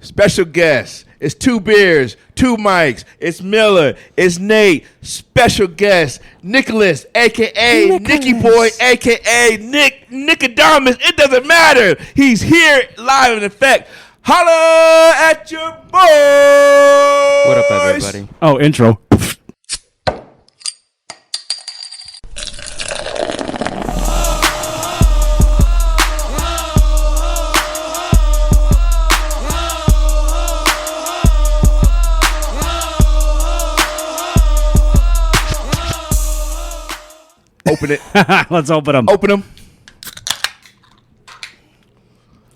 Special guest. It's 2 beers, 2 mics. It's Miller. It's Nate. Special guest, Nicholas, a.k.a. Nicky Boy, a.k.a. Nicodamus. It doesn't matter. He's here live in effect. Holla at your boys. What up, everybody? Oh, intro. Open it. Let's open them. Open them.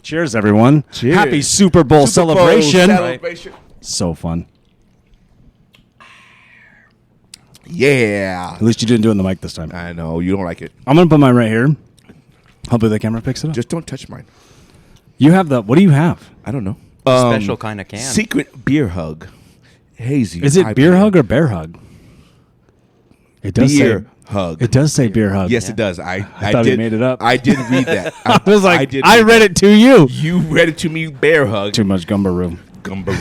Cheers, everyone. Cheers. Happy Super Bowl Super Bowl celebration. celebration. So fun. Yeah. At least you didn't do it in the mic this time. I know. You don't like it. I'm going to put mine right here. Hopefully the camera picks it up. Just don't touch mine. You have the... What do you have? I don't know. Special kind of can. Secret beer hug. Hazy. Is it IPA. beer hug or bear hug? It does Beer say... hug. It does say beer hug. Yes, it does. I thought he did, made it up. I did read that. I was like, did I read it to you. You read it to me, bear hug. Too much gumbaroo. Gumbo.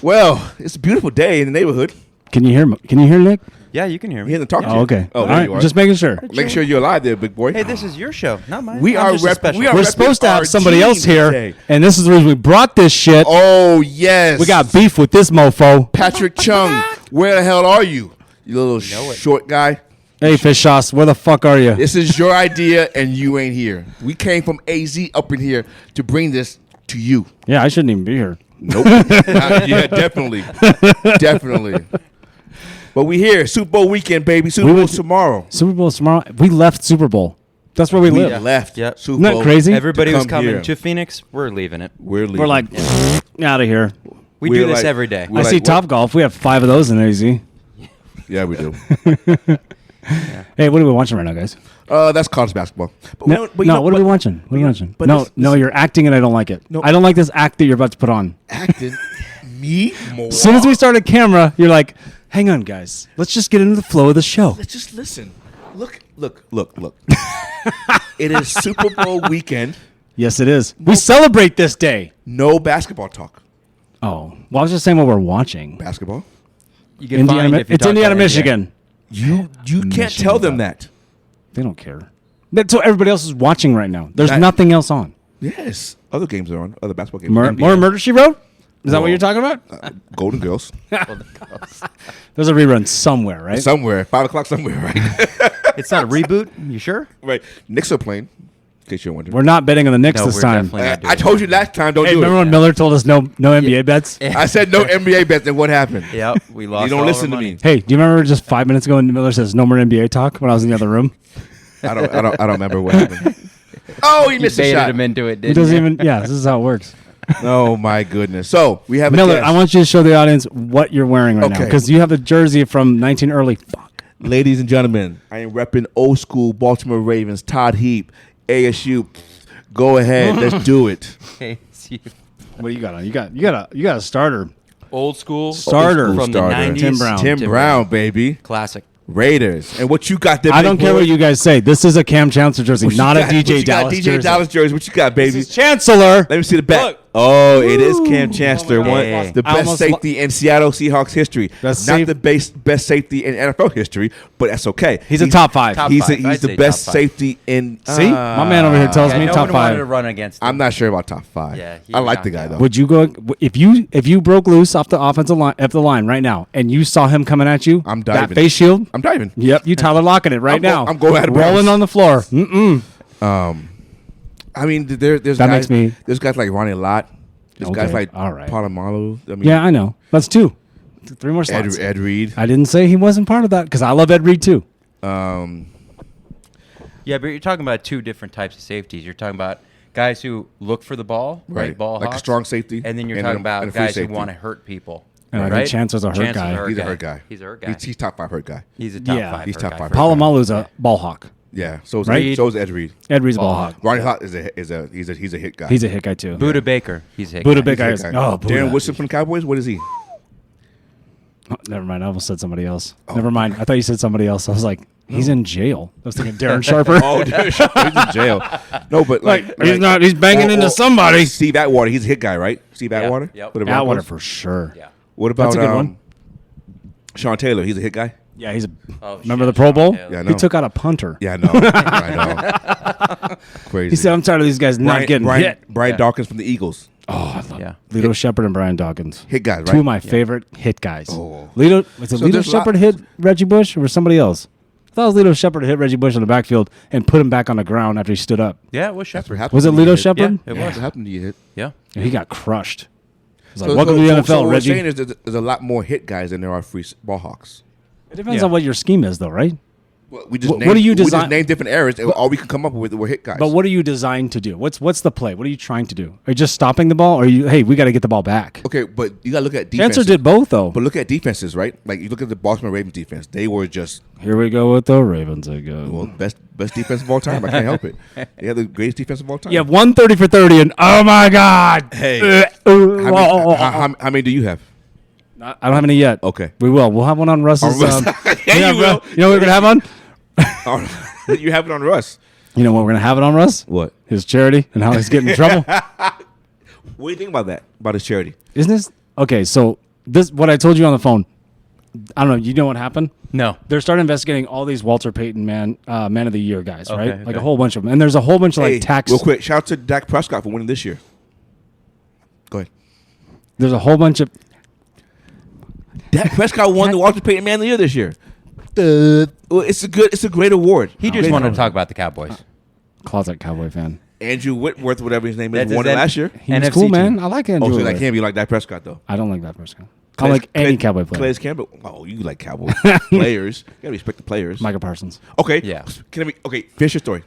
Well, it's a beautiful day in the neighborhood. Can you hear Nick? Yeah, you can hear He me. hasn't talked to you. Oh, okay. Oh, All there right. you are. Just making sure. Make sure you're alive there, big boy. Hey, this is your show, not mine. We I'm are just a special. we are We're repping supposed to our have somebody team else here, today. and this is the reason we brought this shit. Oh, yes. We got beef with this mofo. Patrick Chung. Where the hell are you? You little know it. short guy. Hey, fish sauce, where the fuck are you? This is your idea, and you ain't here. We came from AZ up in here to bring this to you. Yeah, I shouldn't even be here. Nope. Yeah, definitely. Definitely. But we here. Super Bowl weekend, baby. Super Bowl tomorrow. Super Bowl tomorrow. We left Super Bowl. That's where we We live. left. Yep. Super Isn't that Bowl. crazy? Everybody was come coming here. to Phoenix. We're leaving it. We're leaving. We're like, out of here. We We're do this like- every day. we're I like, see what? Top Golf. We have 5 of those in AZ. Yeah, we do. Hey, what are we watching right now, guys? That's college basketball. But No, you know what are we what? watching? What are we watching? but No, this- no, you're acting and I don't like it. No. I don't like this act that you're about to put on. Acting me more. As soon as we started camera, you're like, hang on, guys. Let's just get into the flow of the show. Let's just listen. Look. It is Super Bowl weekend. Yes, it is. We celebrate this day. No basketball talk. Oh, well, I was just saying what we're watching. Basketball? You get fined if you It's talk Indiana, about NBA. Michigan. You can't tell them that. They don't care. That's what everybody else is watching right now. There's That- nothing else on. Yes. Other games are on. Other basketball games. More Murder, She Wrote? Is that what you're talking about? Golden Girls. There's a rerun somewhere, right? Somewhere. 5 o'clock somewhere, right? It's not a reboot. You sure? Right. Knicks are playing. In case you're wondering. We're not betting on the Knicks No, this we're time. definitely not doing I told you last time, don't Hey, do remember it. when Miller told us no NBA bets? I said no NBA bets, and what happened? Yep, we lost. You don't all listen our to money. me. Hey, do you remember just 5 minutes ago when Miller says no more NBA talk when I was in the other room? I don't remember what happened. Oh, he You missed a baited shot. him into it, He didn't doesn't you? even. Yeah, this is how it works. Oh my goodness. So we have a Miller, guest. I want you to show the audience what you're wearing right now Okay. because you have a jersey from 19 early. Fuck. Ladies and gentlemen, I am repping old school Baltimore Ravens. Todd Heap, ASU. Go ahead, let's do it. Okay, see, What do you got on? You got a starter. old school Starter. from Starter. the 90s. Tim Brown. Tim Brown, baby. Classic. Raiders. And what you got there? I big don't care boy? what you guys say. This is a Cam Chancellor jersey, What you not got? a DJ What you got? Dallas DJ jersey. Dallas jersey. What you got, baby? This is Chancellor. Let me see the back. Look. Oh, it is Cam Chancellor, Oh my one God. the I best almost safety in Seattle Seahawks history. That's Not safe- the best safety in NFL history, but that's okay. He's a top 5. Top He's five. he's I'd the say best top 5. safety in. See? My man over here tells Yeah, me no top one wanted to 5. run against him. I'm not sure about top 5. Yeah, he I like knocked the guy out. though. Would you go if you broke loose off the offensive line of the line right now and you saw him coming at you? I'm That diving. face shield. I'm diving. Yep, you Tyler Locking it right now. I'm going out of bounds. rolling on the floor. Mm-mm. I mean, there's That guys. makes me- There's guys like Ronnie Lott. There's guys Okay, like all right. Palomalu. I mean, Yeah, I know. That's 2. 3 more slots. Ed Reed. I didn't say he wasn't part of that because I love Ed Reed too. Yeah, but you're talking about 2 different types of safeties. You're talking about guys who look for the ball, right? Ball like a hawks. strong safety, And then you're and talking a about free guys who safety. want to hurt people. And I think right? Chancellor's a hurt Chancellor's guy. He's a hurt guy. He's a hurt guy. He's top 5 hurt guy. He's a top Yeah. 5 He's hurt top guy 5 for hurt sure. Palomalu's a ball hawk. Yeah. So is Right? so is Ed Reed. Ed Reed's a ball Ball hawk. Ronnie Lott is a hit guy. He's a hit guy too. Buda Baker. He's a hit Buda guy. Baker. He's a hit guy. guy. Oh, Buda. Darren Woodson from the Cowboys. What is he? Oh, never mind. I almost said somebody else. Never mind. I thought you said somebody else. I was like, He's in jail. I was thinking Darren Sharper. Oh, dude, he's in jail. No, but He's banging into somebody. Steve Atwater, he's a hit guy, right? Steve Yeah, Atwater? yep. For the Atwater Broncos? for sure. Yeah. What about That's a good one. Sean Taylor? He's a hit guy? Yeah, he's a. Oh, remember shit, the Pro Sean Bowl? Taylor. Yeah, I He know. took out a punter. Yeah, I know. I know. Crazy. He said, "I'm tired of these guys not getting hit." Brian Yeah. Dawkins from the Eagles. Oh, I love Yeah. Lito Shepard and Brian Dawkins. Hit guys, right? Two of my favorite hit guys. Oh. Was it So Lito there's a lot- Shepard hit Reggie Bush or was somebody else? I thought it was Lito Shepard hit Reggie Bush in the backfield and put him back on the ground after he stood up. Yeah, it was That's what Shepard. happens Was it when you Lito get hit. Shepard? Yeah, it That's was. what happened to you hit. Yeah. And he got crushed. He's like, So- welcome so- to the so- NFL, so what Reggie. we're saying is there's a lot more hit guys than there are free ball hawks. It depends Yeah. on what your scheme is, though, right? Well, we just What named, do you we just design- named different areas, and all we can come up with were hit guys. But what are you designed to do? What's the play? What are you trying to do? Are you just stopping the ball, or are you? Hey, we got to get the ball back. Okay, but you got to look at defenses. Answer did both though. But look at defenses, right? Like you look at the Baltimore Ravens defense; they were just Here we go with the Ravens again. well best defense of all time. I can't help it. They have the greatest defense of all time. You have 130 for 30, and oh my God! Hey. I How many do you have? don't have any yet. Okay. We will. We'll have one on Russ's. On Russ. Yeah, you will. You know what we're gonna have on? You have it on Russ. You know what we're gonna have it on Russ? What? His charity and how he's getting in trouble. What do you think about that? About his charity? Isn't this okay? So this what I told you on the phone. I don't know. You know what happened? No. They're starting investigating all these Walter Payton man of the year guys, right? Okay, Like a okay. whole bunch of them. And there's a whole bunch of Hey, like tax. real quick, shout out to Dak Prescott for winning this year. Go ahead. There's a whole bunch of. Dak Prescott won the Walter Payton Man of the Year this year. Well, it's a great award. He just wanted to talk about the Cowboys. Closet Cowboy fan. Andrew Whitworth, whatever his name is, That's- won it that- last year. He was NFC cool, team. man. I like Andrew. Oh, so you Whitworth. like him? You like Dak Prescott though? I don't like that person. I like any Cowboy player. Calais Campbell. Oh, you like Cowboy players? You gotta respect the players. Micah Parsons. Okay. Yeah. Okay. Finish your story.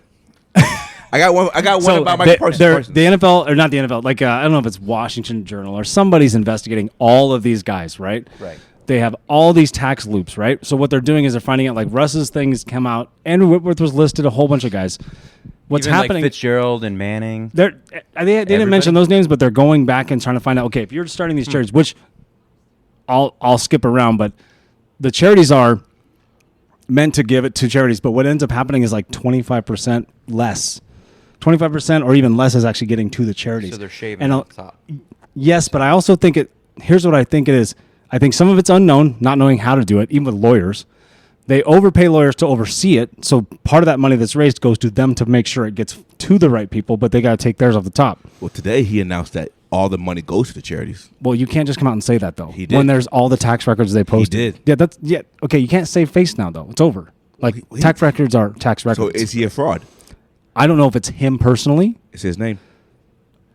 I got one about Micah Parsons. The NFL, or not the NFL, like I don't know if it's Washington Journal or somebody's investigating all of these guys, right? Right. They have all these tax loops, right? So what they're doing is they're finding out like Russ's things come out. Andrew Whitworth was listed, a whole bunch of guys. What's Even happening? like Fitzgerald and Manning. They didn't mention those names, but they're going back and trying to find out. Okay, if you're starting these charities, which I'll skip around, but the charities are meant to give it to charities. But what ends up happening is like 25% less, 25% or even less is actually getting to the charities. So they're shaving And off the top. yes, but I also think it. Here's what I think it is. I think some of it's unknown, not knowing how to do it, even with lawyers. They overpay lawyers to oversee it, so part of that money that's raised goes to them to make sure it gets to the right people, but they got to take theirs off the top. Well, today he announced that all the money goes to the charities. Well, you can't just come out and say that though. He did. When there's all the tax records they posted. did. Yeah, that's okay. You can't save face now though. It's over. Like He- tax records are tax So records. is he a fraud? I don't know if it's him personally. It's his name.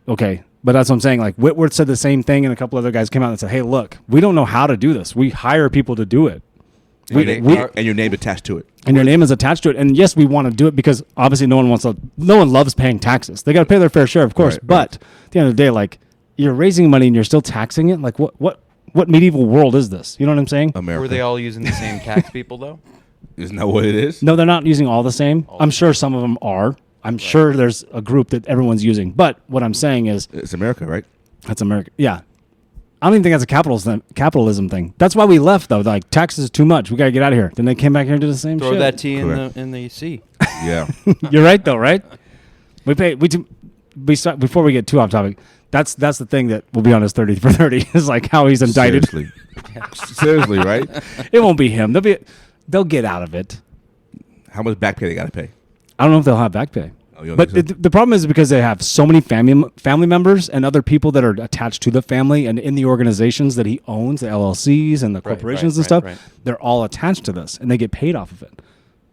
Okay, but that's what I'm saying. Like Whitworth said the same thing, and a couple other guys came out and said, "Hey, look, we don't know how to do this. We hire people to do it." And your name attached to it. And your name is attached to it. And yes, we want to do it because obviously no one loves paying taxes. They got to pay their fair share, of course. Right, but at the end of the day, like you're raising money and you're still taxing it. Like what medieval world is this? You know what I'm saying? America. Were they all using the same tax people though? Isn't that what it is? No, they're not using all the same. I'm sure some of them are. I'm sure there's a group that everyone's using. But what I'm saying is It's America, right? that's America. Yeah. I don't even think that's a capitalism thing. That's why we left though. Like taxes is too much. We got to get out of here. Then they came back here and did the same Throw shit. that tea Correct. in the sea. Yeah. You're right though, right? We start before we get too off topic. That's the thing that will be on his 30 for 30 is like how he's indicted. Seriously. Seriously, right? It won't be him. They'll get out of it. How much back pay they got to pay? I don't know if they'll have back pay. Oh, you don't But think so? the problem is because they have so many family members and other people that are attached to the family and in the organizations that he owns, the LLCs and the corporations and stuff. right. They're all attached to this and they get paid off of it.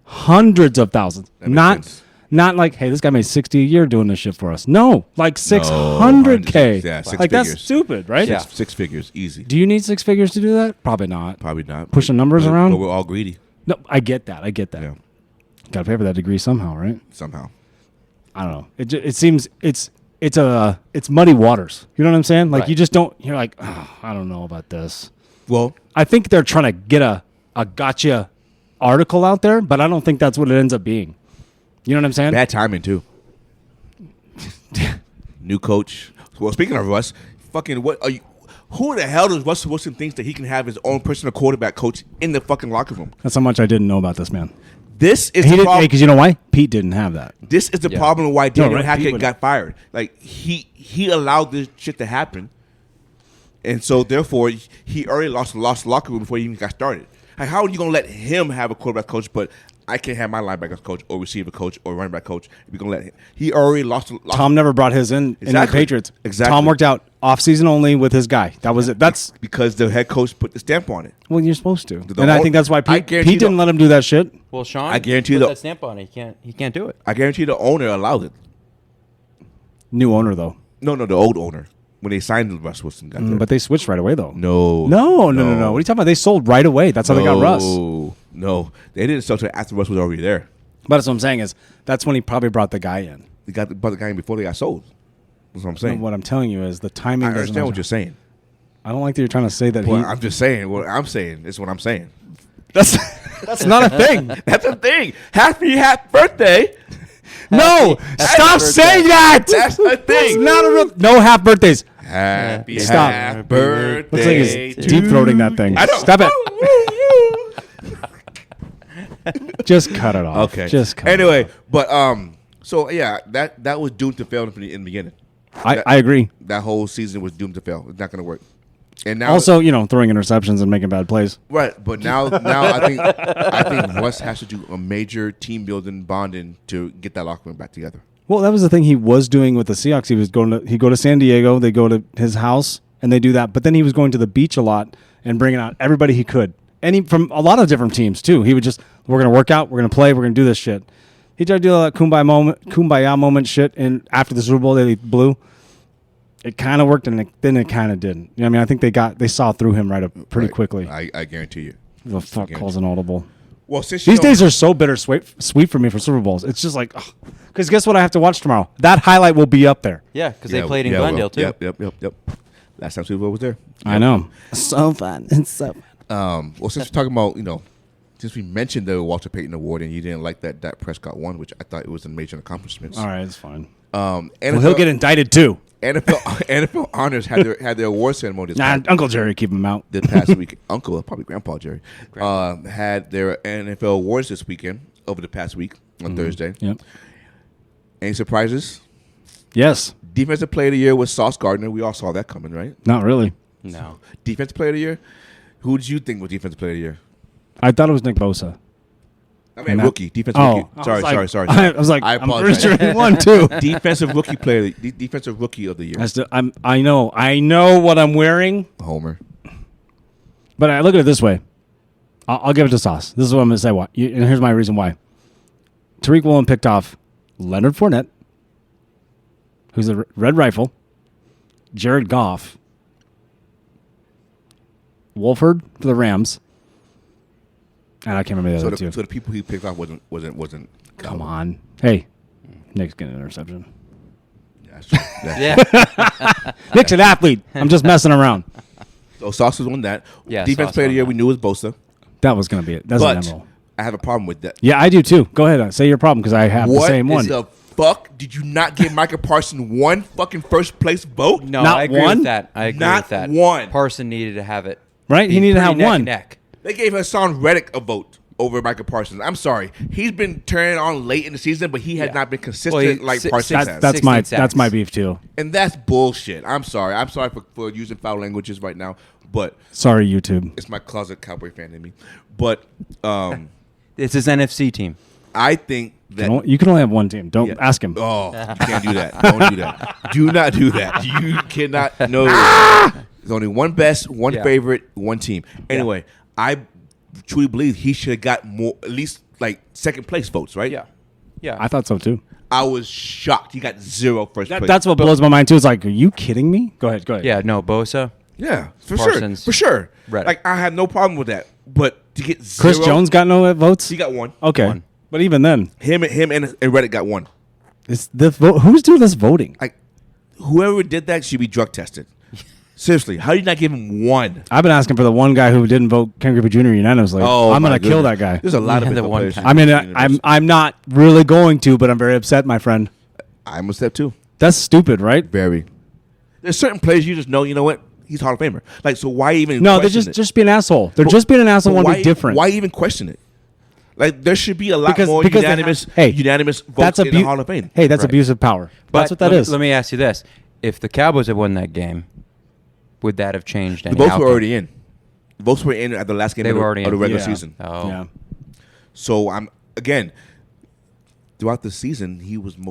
Hundreds of thousands. That makes sense. Not like, hey, this guy made 60 a year doing this shit for us. No, like 600K. Yeah, six like that's figures. stupid, right? Yeah. Six figures, easy. Do you need six figures to do that? Probably not. Probably not. Pushing numbers But- around? But we're all greedy. No, I get that. Yeah. Got to pay for that degree somehow, right? Somehow. I don't know. It seems it's muddy waters. You know what I'm saying? Like Right. you just don't. You're like, oh, I don't know about this. Well, I think they're trying to get a gotcha article out there, but I don't think that's what it ends up being. You know what I'm saying? bad timing, too. New coach. Well, speaking of Russ, fucking what are you? Who the hell does Russell Wilson thinks that he can have his own personal quarterback coach in the fucking locker room? That's how much I didn't know about this man. This is He the didn't problem. because you know why? Pete didn't have that. This is the Yeah. problem why Daniel right, Hackett Pete would- got fired. Like he allowed this shit to happen, and so therefore he already lost the locker room before he even got started. Like, how are you gonna let him have a quarterback coach, but I can't have my linebacker coach or receiver coach or running back coach? If you're gonna let him, he already lost. Tom never brought his in the Exactly. Patriots. Exactly. Tom worked out off season only with his guy. That was it. That's because the head coach put the stamp on it. well, you're supposed to. The And I whole- think that's why I Pete guarantee didn't the- let him do that shit. Well, Sean, I guarantee put the- that stamp on it. He can't do it. I guarantee the owner allowed it. New owner though. No, the old owner when they signed Russ Wilson got there. But they switched right away though. No. No. What are you talking about? They sold right away. That's how they got Russ. No, they didn't sell to after Russ was already there. But that's what I'm saying is that's when he probably brought the guy in. They brought the guy in before they got sold. That's what I'm saying. And what I'm telling you is the timing. I doesn't understand what matter. you're saying. I don't like that you're trying to say that Well, he. I'm just saying what I'm saying. It's what I'm saying. That's not a thing. That's the thing. Happy birthday. No, stop birthday. saying that. That's the thing. It's not a real. No half birthdays. Happy Stop. birthday. Looks like he's deep throating that thing. I don't. Stop it. Just cut it off. Okay. Just cut anyway, it off. but so yeah, that was doomed to fail in the beginning. I agree. That whole season was doomed to fail. It's not going to work. And now, Also, throwing interceptions and making bad plays. right? But now I think Russ has to do a major team building bonding to get that locker room back together. Well, that was the thing he was doing with the Seahawks. He'd go to San Diego. They go to his house and they do that. But then he was going to the beach a lot and bringing out everybody he could. And from a lot of different teams too. He would just, we're going to work out, we're going to play, we're going to do this shit. He tried to do that kumbaya moment shit. And after the Super Bowl, they blew. It kind of worked, and then it kind of didn't. You know what I mean, I think they saw through him right up pretty quickly. I guarantee you. The fuck calls an audible. Well, since These days are so bittersweet for me for Super Bowls. It's just like, because guess what I have to watch tomorrow? That highlight will be up there. Yeah, because they played in Glendale too. Yep. Last time Super Bowl was there. I know. So fun. It's so fun. Well, since we're talking about, since we mentioned the Walter Payton Award and you didn't like that Dak Prescott won, which I thought it was a major accomplishment. All right, it's fine. NFL, Well, he'll get indicted too. NFL honors had their award ceremony Uncle Jerry keep him out. this past week. Uncle, probably Grandpa Jerry, had their NFL awards this weekend over the past week on Thursday. Yep. Any surprises? Yes. Defensive Player of the Year was Sauce Gardner. We all saw that coming, right? Not really. No. Defensive Player of the Year. Who did you think was Defensive Player of the Year? I thought it was Nick Bosa. I mean, And rookie, defensive Oh, rookie. Sorry. I was like, I I'm pretty apologize. sure he won too. Defensive rookie player, defensive rookie of the year. I know what I'm wearing, Homer. but I look at it this way. I'll give it to Sauce. This is what I'm going to say. Why? And here's my reason why. Tariq Woolen picked off Leonard Fournette, who's a Red Rifle, Jared Goff, Wolford for the Rams, and I can't remember the So other the, two. so the people he picked off wasn't. Come on. Hey, Nick's getting an interception. That's true. Yeah. Nick's an athlete. I'm just messing around. So Sauce was on that. Yeah, Defense Sauce player of the won year that. we knew was Bosa, That was going to be it. That's but inevitable. I have a problem with that. Yeah, I do too. Go ahead. Say your problem because I have the What same one. is the fuck? Did you not give Micah Parsons one fucking first place vote? No, Not I agree one? with that. I agree Not with that. one. Parson needed to have it. Right? He be needed to pretty have neck one. and neck. They gave Hassan Reddick a vote over Micah Parsons. I'm sorry. He's been turning on late in the season, but he has Yeah. not been consistent Well, he- like si- Parsons six- has. That's my 16 my sacks. beef too. And that's bullshit. I'm sorry. I'm sorry for using foul languages right now, but Sorry, YouTube. it's my closet Cowboy fan in me. But It's his NFC team. I think that You can only have one team. Don't Yeah. ask him. Oh, you can't do that. Don't do that. Do not do that. You cannot. No. There's only one best, one Yeah. favorite, one team. Anyway, I truly believe he should have got more, at least like second place votes, right? Yeah. Yeah. I thought so too. I was shocked. He got zero first place. That's what blows my mind too. It's like, are you kidding me? Go ahead. yeah, no, Bosa. yeah, for Parsons, sure. For sure. Reddick. Like, I have no problem with that. But to get zero. Chris Jones got no votes. He got one. Okay, One. but even then, Him and Reddick got one. it's the who's doing this voting? Like, whoever did that should be drug tested. Seriously, how did you not give him one? I've been asking for the one guy who didn't vote Ken Griffey Jr. unanimously. I'm my gonna kill goodness. that guy. There's a lot of Yeah, the baseball one players. time. I mean, in the universe. I'm not really going to, but I'm very upset, my friend. I'm a step two. That's stupid, right? Very. There's certain players you just know. You know what? He's Hall of Famer. Like, so why even? No, they're question it? just being an asshole. They're just being an asshole. But Want to be different. Why even question it? Like there should be a lot more because unanimous hey, unanimous votes that's in the Hall of Fame. Hey, that's Right. abuse of power. That's what that is. Let me ask you this: if the Cowboys had won that game, would that have changed The any votes outcome? were already in. The votes were in at the last game They of were the, already of the in. regular Yeah. season. Oh, Yeah. So I'm again throughout the season he was he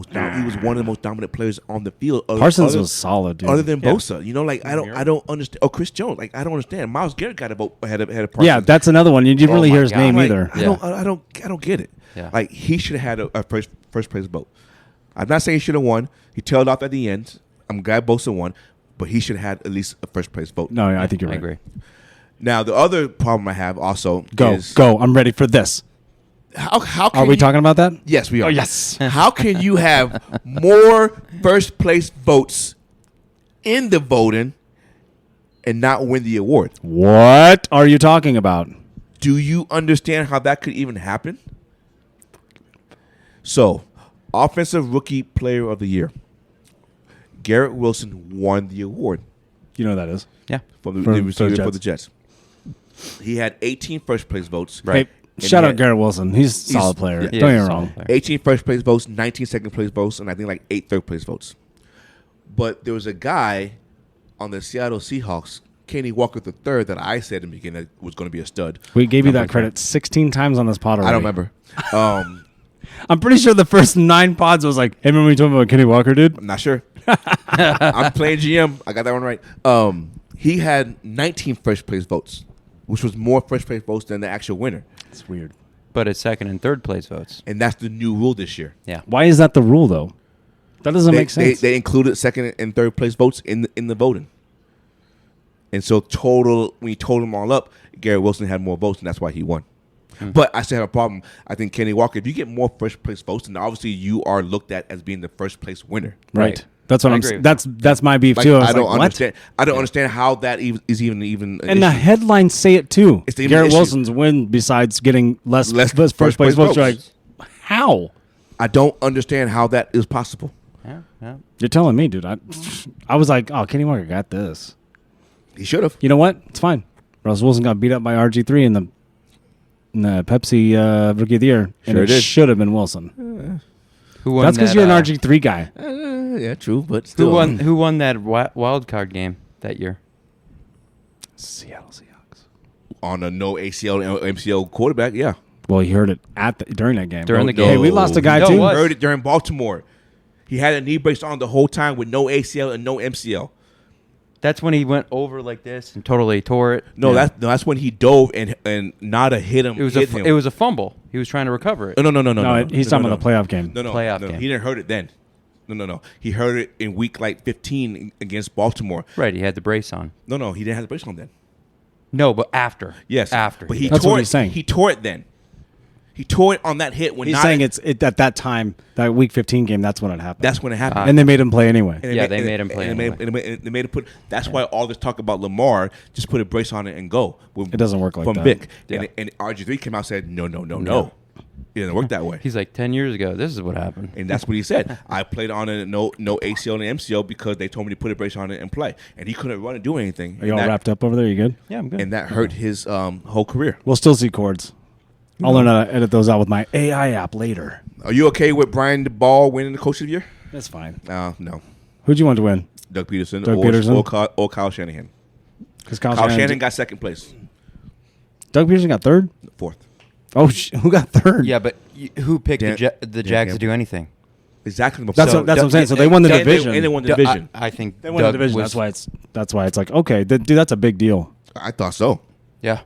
was one of the most dominant players on the field. Parsons was solid, dude. Other than Yeah. Bosa, you know, like I don't understand. Oh, Chris Jones, like I don't understand. Miles Garrett got a vote ahead of Parsons. Yeah, that's another one. You didn't Oh really my hear his God. name Like, either. Yeah. I don't get it. Yeah. Like he should have had a first place vote. I'm not saying he should have won. He tailed off at the end. I'm glad Bosa won, but he should have had at least a first place vote. No, yeah, I think you're I right. agree. Now the other problem I have also Go, is go. I'm ready for this. how can Are we you- talking about that? Yes, we are. Oh, yes. How can you have more first place votes in the voting and not win the award? What are you talking about? Do you understand how that could even happen? So, Offensive Rookie Player of the Year. Garrett Wilson won the award You know who that is. Yeah. from the, For- the for receiver the for the Jets. He had 18 first place votes. Right. Hey, And shout he out had- Garrett Wilson. He's a solid player. yeah. Don't get me He's a wrong. solid player. 18 first place votes, 19 second place votes, and I think like 8 third place votes. But there was a guy on the Seattle Seahawks, Kenny Walker III, that I said in the beginning that was going to be a stud. We gave you I'm that like, credit 16 times on this pod already. I don't remember. I'm pretty sure the first 9 pods was like, hey, remember we told me about Kenny Walker, dude? I'm not sure. I'm playing GM. I got that one right. He had 19 first place votes, which was more first place votes than the actual winner. It's weird. But it's second and third place votes. And that's the new rule this year. Yeah. Why is that the rule, though? That doesn't make sense. They included second and third place votes in the voting. And so when you total them all up, Garrett Wilson had more votes, and that's why he won. But I still have a problem. I think Kenny Walker, if you get more first place votes, then obviously you are looked at as being the first place winner. right. That's what I I'm agree saying. with That's my beef, Like, too. I don't like, what? understand. I don't understand how that is even an And the issue. headlines say it, too. It's the Garrett issue. Wilson's win besides getting less Less first place votes. You're like, votes. how? I don't understand how that is possible. Yeah. Yeah. You're telling me, dude. I was like, oh, Kenny Walker got this. He should have. You know what? It's fine. Russell Wilson got beat up by RG3 in the Pepsi Rookie of the Year, and Sure it did. should have been Wilson. Who won That's because that, you're an RG3 guy. Yeah, true, but Who still. won? Who won that wild card game that year? Seattle Seahawks. On a no ACL and MCL quarterback? Yeah. Well, he heard it during that game. During the Hey, game. we lost a guy No, too. it was. Heard it during Baltimore. He had a knee brace on the whole time with no ACL and no MCL. That's when he went over like this and totally tore it. No, Yeah. that's when he dove and Nada hit him. It was hit him. it was a fumble. He was trying to recover it. No, He's talking about the playoff game. No, Playoff no, game. he didn't hurt it then. No. He heard it in week like 15 against Baltimore. Right, he had the brace on. No, he didn't have the brace on then. No, but after. Yes, After. But he That's tore what it. he's saying. He tore it then. He tore it on that hit when He's Nada, saying it's at that time, that Week 15 game. That's when it happened. That's when it happened. and they made him play anyway. And Yeah, they made him play And anyway. they made him put. That's why all this talk about Lamar, just put a brace on it and go. It doesn't work like from that. Vic. Yeah. And RG3 came out and said, no. No. It didn't work that way. He's like 10 years ago. This is what happened. And that's what he said. I played on it no ACL and MCL because they told me to put a brace on it and play. And he couldn't run and do anything. Are you all and that, wrapped up over there? You good? Yeah, I'm good. And that hurt his whole career. We'll still see chords. I'll learn how to edit those out with my AI app later. Are you okay with Brian Ball winning the Coach of the Year? That's fine. No. Who'd you want to win? Doug Peterson, Doug Peterson? or Kyle Shanahan. Because Kyle Shanahan got second place. Doug Peterson got third? Fourth. Oh, who got third? Yeah, but who picked Dan- the Jags Dan to do anything? Exactly. That's what I'm saying. So they won the division. And they won the division. I think They won the Doug division. was- That's why it's like, okay, dude, that's a big deal. I thought so. Yeah,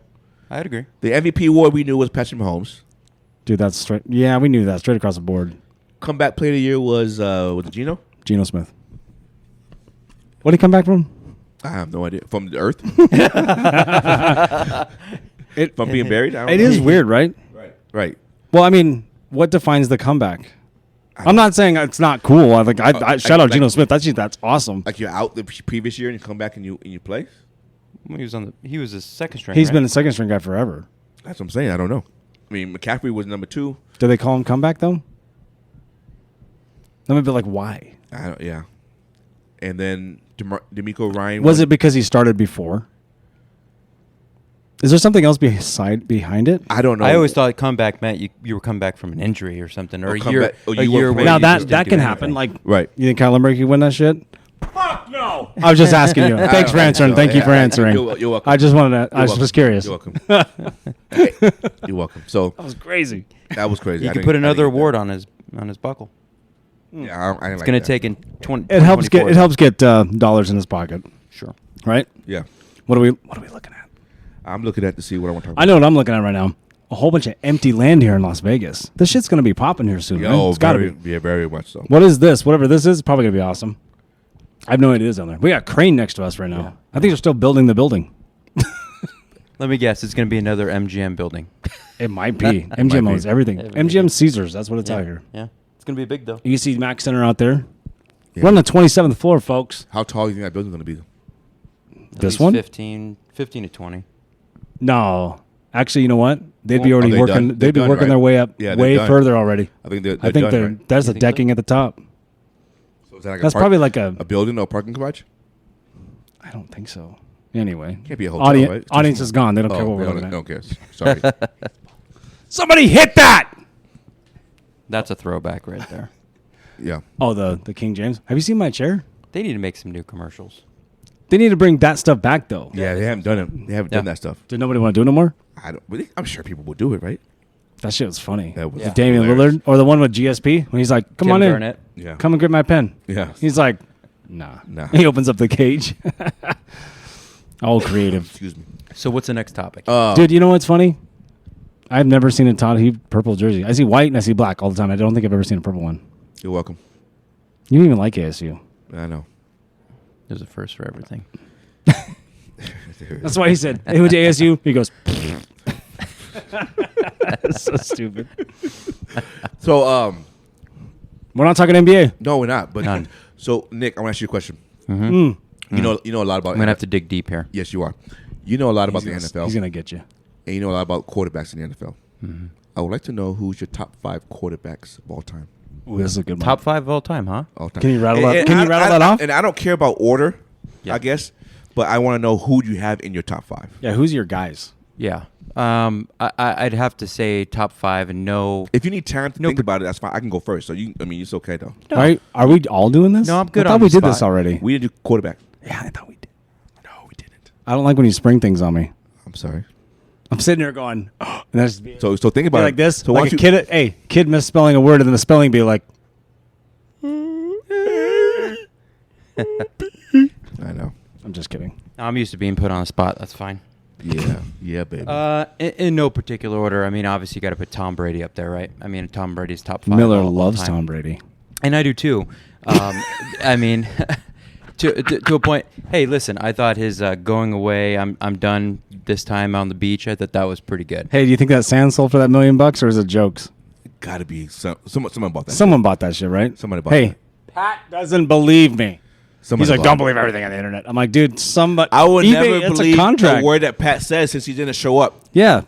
I'd agree. The MVP award we knew was Patrick Mahomes. Dude, that's straight. Yeah, we knew that straight across the board. Comeback player of the year was it Geno? Geno Smith. What did he come back from? I have no idea. From the earth? From being buried? I don't It know. is weird, right? Right. Well, I mean, what defines the comeback? I'm not saying it's not cool. I shout out Geno Smith. That's awesome. Like you're out the previous year and you come back and you play? He was a second string. He's right? been a second string guy forever. That's what I'm saying. I don't know. I mean, McCaffrey was number 2. Do they call him comeback though? Let me be like, why? Yeah. And then D'Amico Ryan Was it because he started before? Is there something else behind it? I don't know. I always thought comeback meant you were coming back from an injury or something, or a come year. back- or a you were year playing. where Now you just that didn't can do happen. anything. Like, Right. you think Kyler Murray can win that shit? Fuck no. I was just asking you. Thanks for I don't answering. think so. Thank you for Yeah, answering. you're welcome. I just wanted to. I was welcome. just curious. You're welcome. Hey, you're welcome. So That was crazy. that was crazy. You I can didn't- put I another didn't get award that. on his buckle. Yeah, I didn't It's like going to that. take in 20. It helps get dollars in his pocket, Sure. right? Yeah, What are we looking at? I'm looking at to see what I want to talk I about. know what I'm looking at right now. A whole bunch of empty land here in Las Vegas. This shit's gonna be popping here soon. Right? Oh, It's gotta very, be. yeah, very much so. What is this? Whatever this is, probably gonna be awesome. I have no idea what's down there. We got a crane next to us right now. Yeah. I think they're still building the building. Let me guess. It's going to be another MGM building. It might be. Might MGM be. owns everything. Everything. MGM Caesars. That's what it's yeah. out here. Yeah. It's going to be big, though. You can see Mac Center out there. Yeah. We're on the 27th floor, folks. How tall do you think that building's going to be? At This least one? 15 to 20. No, actually, you know what? They'd be Well, already are they working. done? They'd be They're working done, their right? way up, Yeah, they're way done. further already. I think they're I think done, right? there's You a think so? decking at the top. So is that like That's probably like a. a building or a parking garage? I don't think so. Anyway, Can't be a hotel, audience, right? It's audience just- is gone. They don't care Oh, what we're they looking don't, at. don't care. Sorry. Somebody hit that! That's a throwback right there. Yeah. Oh, the King James. Have you seen my chair? They need to make some new commercials. They need to bring that stuff back though. Yeah, they haven't done it. They haven't done Yeah. that stuff. Did nobody want to do it no more? I don't. Really, I'm sure people will do it, right? That shit was funny. That was Yeah. Damian hilarious. Lillard or the one with GSP when he's like, "Come Tim on Burnett. in, Yeah. come and grab my pen." Yeah. He's like, "Nah." Nah. He opens up the cage. All creative, Excuse me. So what's the next topic? dude. You know what's funny? I've never seen a Todd Heap purple jersey. I see white and I see black all the time. I don't think I've ever seen a purple one. You're welcome. You don't even like ASU. I know. There's a first for everything. That's why he said, "Hey, went to ASU." He goes, "That's so stupid." So, We're not talking NBA. no, we're not. But None. so, Nick, I want to ask you a question. Mm. You know a lot about. I'm going to have to dig deep here. Yes, you are. You know a lot about the He's NFL, He's gonna get you. and you know a lot about quarterbacks in the NFL. I would like to know who's your top 5 quarterbacks of all time. Ooh, this is a good one. Top 5 of all time, huh? All time. Can you rattle And- that- and can you rattle that off? And I don't care about order, Yeah. I guess, but I want to know who you have in your top 5. Yeah, who's your guys? Yeah. I'd have to say top 5 and no. If you need time to No, think but- about it, that's fine. I can go first. So it's okay though. No. Are we all doing this? No, I'm good I thought on we the did this spot. already. We didn't do quarterback. Yeah, I thought we did. No, we didn't. I don't like when you spring things on me. I'm sorry. I'm sitting there going, and that's So think about like it. this. So why like a don't you? kid, kid misspelling a word, and then the spelling bee like, I know. I'm just kidding. I'm used to being put on the spot. That's fine. Yeah, baby. In no particular order. I mean, obviously, you got to put Tom Brady up there, right? I mean, Tom Brady's top 5. Miller all loves time. Tom Brady. And I do too. I mean, to a point. Hey, listen, I thought his going away, I'm done this time on the beach. I thought that was pretty good. Hey, do you think that sand sold for that $1 million, or is it jokes? Gotta be someone bought that. Someone bought that shit, right? Somebody bought Hey, that. Pat doesn't believe me. Somebody He's like, bought don't it. believe everything on the internet. I'm like, dude, somebody. I would eBay, never it's believe a contract. the word that Pat says since he didn't show up. Yeah,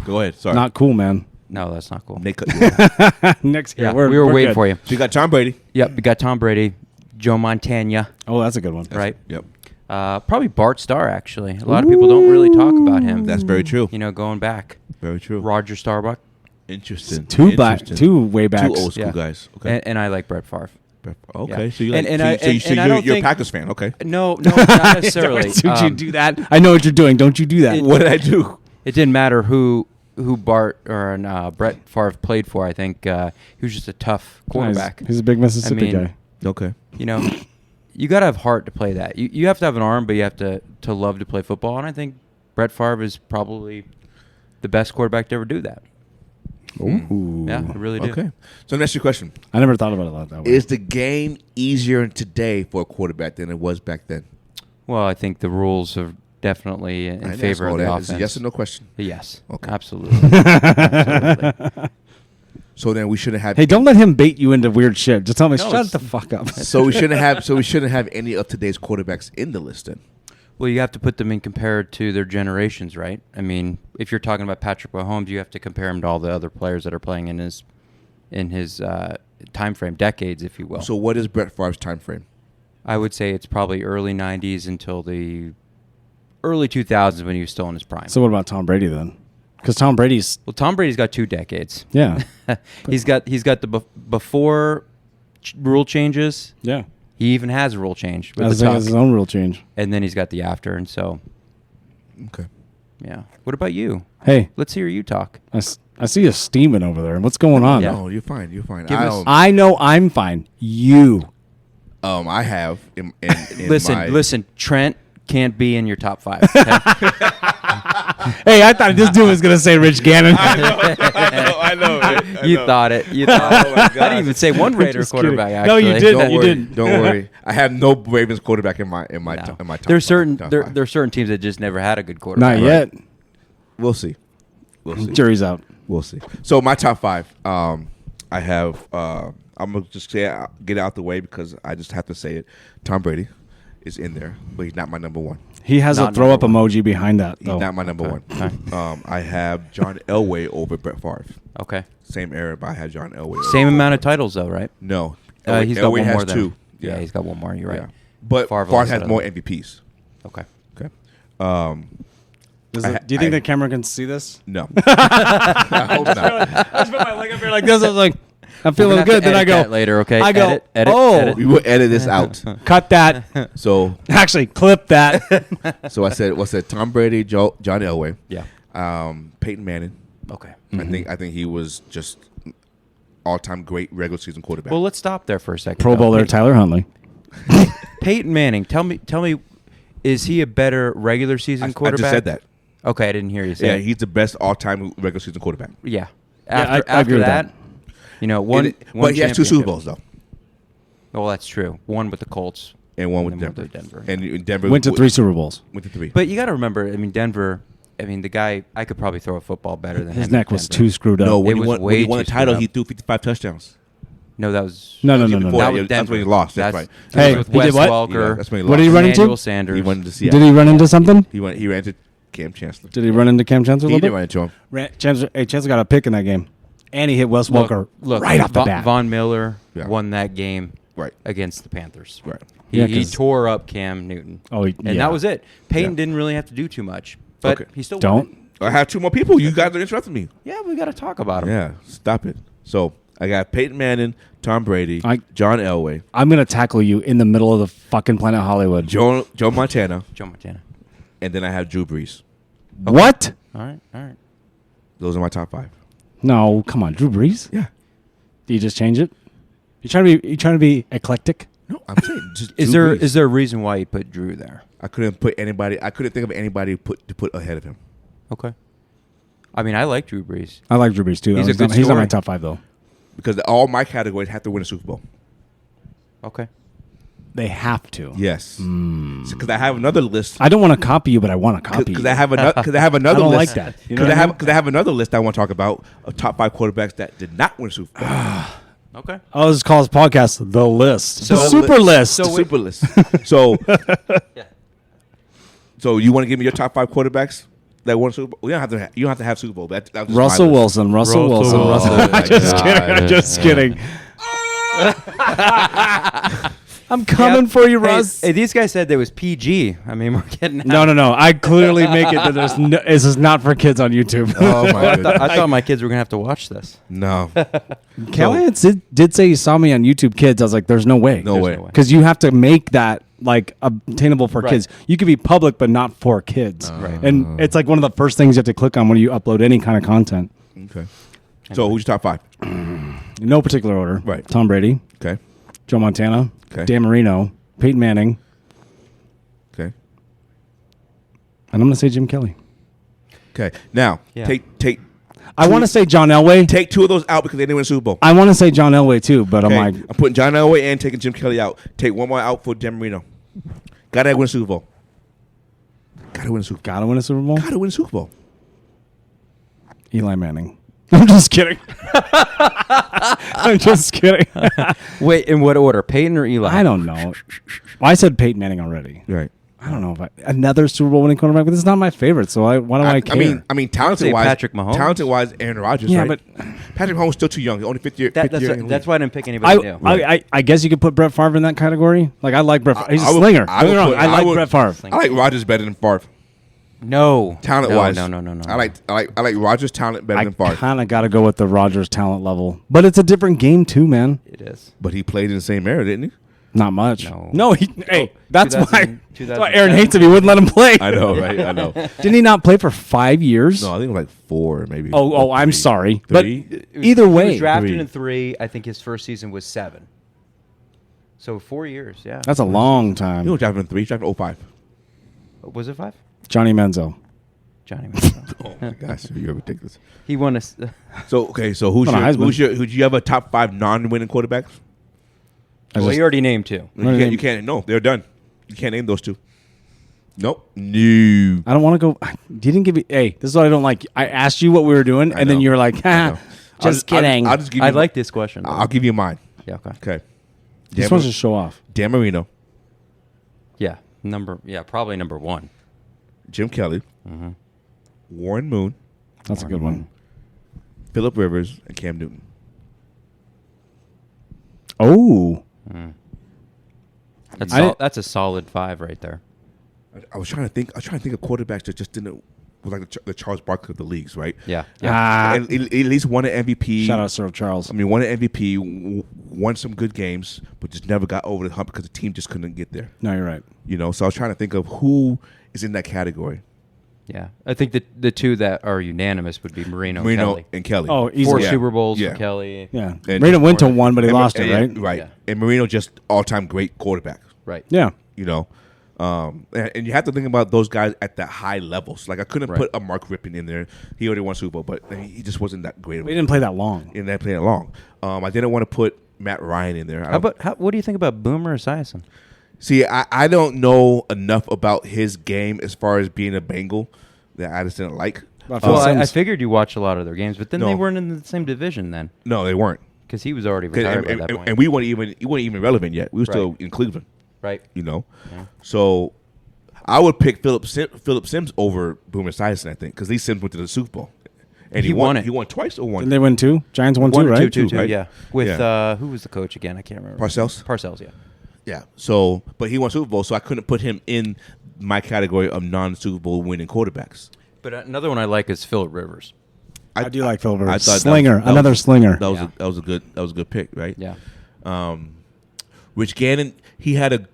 Go ahead. Sorry. not cool, man. No, that's not cool. Nick cut you off. Next year, Yeah, we're, we were we're waiting good. for you. So you got Tom Brady. Yep, we got Tom Brady, Joe Montana, Oh, that's a good one. right? Yep. Probably Bart Starr, actually. A lot of people don't really talk about him. That's very true. You know, going back. Very true. Roger Starbuck. Interesting. Two way backs. Two old school Yeah. guys. Okay. And I like Brett Favre. Okay. Yeah. So you And- like, and so, I- so, and- so and I you're, don't you're a think- Packers fan. Okay. No, not necessarily. Don't you do that? I know what you're doing. Don't you do that? What did I do? It didn't matter who Bart or Brett Favre played for. I think he was just a tough quarterback. He's a big Mississippi I mean, guy. Okay. You know, you got to have heart to play that. You have to have an arm, but you have to love to play football. And I think Brett Favre is probably the best quarterback to ever do that. Ooh. Yeah, I really do. Okay. So next your question: I never thought about it like that way. is the game easier today for a quarterback than it was back then? Well, I think the rules are definitely I in didn't favor ask all of the that. offense. It's a yes or no question. Yes. Okay. Absolutely. Absolutely. So then we shouldn't have. Hey, don't let him bait you into weird shit. Just tell me, No, shut it's- the fuck up. So we shouldn't have. So we shouldn't have any of today's quarterbacks in the list. Then Well, you have to put them in compared to their generations, right? I mean, if you're talking about Patrick Mahomes, you have to compare him to all the other players that are playing in his time frame, decades, if you will. So what is Brett Favre's time frame? I would say it's probably early '90s until the early 2000s when he was still in his prime. So what about Tom Brady then? Because Tom Brady's Well, Tom Brady's got 2 decades. yeah He's got the before rule changes. yeah. He even has a rule change with As the his tuck. own rule change. And then he's got the after, and so Okay. yeah. What about you? Hey, Let's hear you talk. I see you steaming over there. What's going on? Yeah. No, you're fine. You're fine. Give us- I know I'm fine. You. I have in Listen. Trent can't be in your top 5. Okay? Hey, I thought this dude was gonna say Rich Gannon. I know. You thought it. You thought. Oh my I didn't even say one Raider Just quarterback. kidding. Actually. No, you did. Don't You worry. didn't. Don't worry. I have no Ravens quarterback in my No. top. There's certain top there five. are certain teams that just never had a good quarterback. Not yet. We'll see. We'll see. Jury's out. We'll see. So my top 5. I have. I'm gonna just get it out the way because I just have to say it. Tom Brady is in there, but he's not my number 1. He has Not a throw up number emoji behind that He's though. not my number Okay. 1. I have John Elway over Brett Favre. Okay. Same era, but I have John Elway. over Same Brett amount of Favre. titles though, right? No, He's got Elway one has more than 2. Yeah, he's got one more. You're right. Yeah. But Favre Favre lost has that more other. MVPs. Okay. Okay. Do you think the camera can see this? No. I hope not. I just put my leg up here like this. I was like, I'm We're feeling gonna have good. to Then I edit go that later. Okay. I go, Edit, oh. edit. We will edit this out. cut that. So Actually, clip that. I said Tom Brady, John Elway, Yeah. Peyton Manning. Okay. I think he was just all-time great regular season quarterback. Well, let's stop there for a second. Pro though. Bowler Tyler Huntley. Peyton Manning. Tell me, is he a better regular season I quarterback? just said that. Okay, I didn't hear you say. Yeah, it. he's the best all-time regular season quarterback. Yeah. I After, agree after with that, that. you know, one But he has 2 Super championship. Bowls though, Well, that's true. One with the Colts. and one with And Denver. one with Denver. And Denver Went to 3 Super Bowls. Went to 3. But you got to remember, I mean, Denver. I mean, the guy. I could probably throw a football better than him. His at neck was Denver. too screwed up. no, when It he was won, way when he won the too title, screwed he up. threw 55 touchdowns. No, that was. No. Before That that, was that's when he Denver. lost. That's right. Hey, with he Wes did what? Welker. Yeah, that's when he What did he lost. run into? Emmanuel Sanders. He went to Seattle. Did he run into something? He ran into Cam Chancellor. Did he run into Cam Chancellor a He little didn't bit? run into him. Chancellor got a pick in that game. And he hit Wes Welker right off the bat. Von Miller Yeah. won that game Right. against the Panthers. Right. He, Yeah, he 'cause- tore up Cam Newton. Oh, and yeah. that was it. Peyton Yeah. didn't really have to do too much, but Okay. he still won Don't. it. I have 2 more people. You guys are interrupting me. Yeah, we got to talk about him. Yeah, stop it. So I got Peyton Manning, Tom Brady, John Elway, I'm going to tackle you in the middle of the fucking planet Hollywood. Joe Montana, Joe Montana. and then I have Drew Brees. What? All right. Those are my top 5. No, come on. Drew Brees? Yeah. Do you just change it? You trying to be eclectic? No, I'm saying just Is Drew there Brees. a reason why you put Drew there? I couldn't think of anybody to put ahead of him. Okay. I mean, I like Drew Brees. I like Drew Brees too. He's a good He's on my story. top 5 though. Because all my categories have to win a Super Bowl. Okay. They have to. Yes. Because I have another list. I don't want to copy you, but I want to copy you. Because I have another. Because I have another I don't list. like that. You know Because what I mean? I have another list I want to talk about of top 5 quarterbacks that did not win a Super Bowl. Okay. I'll just call this podcast The List. So- the Super List. So- Super list. So, so you want to give me your top 5 quarterbacks that won a Super Bowl? You don't have to have Super Bowl. That was just my Russell list. Wilson. Russell Wilson. Wilson. Russell. Oh, my just God. kidding. I'm just kidding. I'm coming for you, Russ. Hey, these guys said there was PG. I mean, we're getting out. No. I clearly make it that there's no, this is not for kids on YouTube. Oh my goodness. I thought my kids were gonna have to watch this. No. Callahan did say he saw me on YouTube Kids. I was like, there's no way. No way. Because you have to make that like obtainable for Right. kids. You can be public, but not for kids. Right. And it's like one of the first things you have to click on when you upload any kind of content. Okay. So who's your top 5? In no particular order. Right. Tom Brady, Okay. Joe Montana, Okay. Dan Marino, Peyton Manning, Okay. and I'm going to say Jim Kelly. Okay. Now Yeah. take. I want to say John Elway. Take 2 of those out because they didn't win a Super Bowl. I want to say John Elway too, but Okay? I'm like, I'm putting John Elway and taking Jim Kelly out. Take 1 more out for Dan Marino. Gotta win a Super Bowl. Gotta win a Super Bowl. gotta win a Super Bowl. Gotta win a Super Bowl. Eli Manning. I'm just kidding. I'm just kidding. Wait, in what order? Peyton or Eli? I don't know. Well, I said Peyton Manning already. Right. I don't know if another Super Bowl winning quarterback, but this is not my favorite. So why do I care? I mean, talented say wise, Patrick Mahomes. Aaron Rodgers. Yeah, right? Patrick Mahomes still too young. He's only fifth year. That's in the that's league. why I didn't pick anybody new. I guess you could put Brett Favre in that category. Like I like Brett. Favre. He's a I would- slinger. I Don't get me would wrong. put- I I like would- Brett Favre. I like Rodgers better than Favre. No. Talent-wise. No. I like Rodgers' talent better I than Favre. kind of got to go with the Rodgers talent level, but it's a different game too, man. It is. But he played in the same era, didn't he? Not much. No. Hey, that's why. That's why 2007. Aaron hates him. He wouldn't let him play. I know, right? I know. Didn't he not play for 5 years? No, I think it was like 4 maybe. Oh, I'm sorry. But 3. either He way, was drafted 3. in 3. I think his first season was 7. So 4 years, yeah. that's a long He time. was drafted in 3. He drafted in 05. Was it 5? Johnny Manziel. Johnny Manziel. Oh my gosh, you're ridiculous. He won a. So who's Not a Heisman. who do you have a top 5 non-winning quarterbacks? Well, he already named 2. You can't. No, they're done. You can't name those 2. Nope. No. I don't want to go. You didn't give me. Hey, this is what I don't like. I asked you what we were doing, and then know. you're like, I know. just kidding. I'll just give you. I like this question. I'll give you mine. Yeah. Okay. Okay. This one's just show off. Dan Marino, Yeah. Probably number 1. Jim Kelly, Warren Moon, That's a good one. Phillip Rivers, and Cam Newton. Oh, That's a solid 5 right there. I was trying to think. of quarterbacks that just didn't was like the Charles Barkley of the leagues, right? Yeah. And at least won an MVP. shout out Sir Charles. I mean, won an MVP, won some good games, but just never got over the hump because the team just couldn't get there. No, you're right. You know, so I was trying to think of who is in that category. Yeah. I think the 2 that are unanimous would be Marino Kelly. and Kelly. Oh, easy. 4 Yeah. Super Bowls Yeah. for Kelly. Yeah, And Marino just went to more- 1, but he and- lost it, and- right? Right. Yeah. And Marino just all-time great quarterback. Right. Yeah. You know, and you have to think about those guys at the high levels. Like I couldn't Right. put a Mark Rippon in there. He already won Super Bowl, but he just wasn't that great. We didn't play that long. in that playing long. I didn't want to put Matt Ryan in there. What do you think about Boomer Esiason? See, I don't know enough about his game as far as being a Bengal that I just didn't like. About Phil Well, I Simms. figured you watched a lot of their games, but then No. they weren't in the same division then No, they weren't. because he was already 'Cause- retired And, by that point. and we weren't even relevant yet. We were still Right. in Cleveland. Right. You know, Yeah. so I would pick Philip Sims over Boomer Esiason, I think, because Lee Sims went to the Super Bowl and He won it. He won twice or one. Didn't they win 2? Giants won 2, 1 or right? 2, right? yeah. With Yeah. who was the coach again? I can't remember. Parcells? Yeah. Yeah. So, but he won Super Bowl, so I couldn't put him in my category of non-Super Bowl winning quarterbacks. But another one I like is Phillip Rivers. I do like Phil I Rivers. thought Slinger, that was- another slinger. That was Yeah. that was a good pick, right? Yeah. Rich Gannon, he had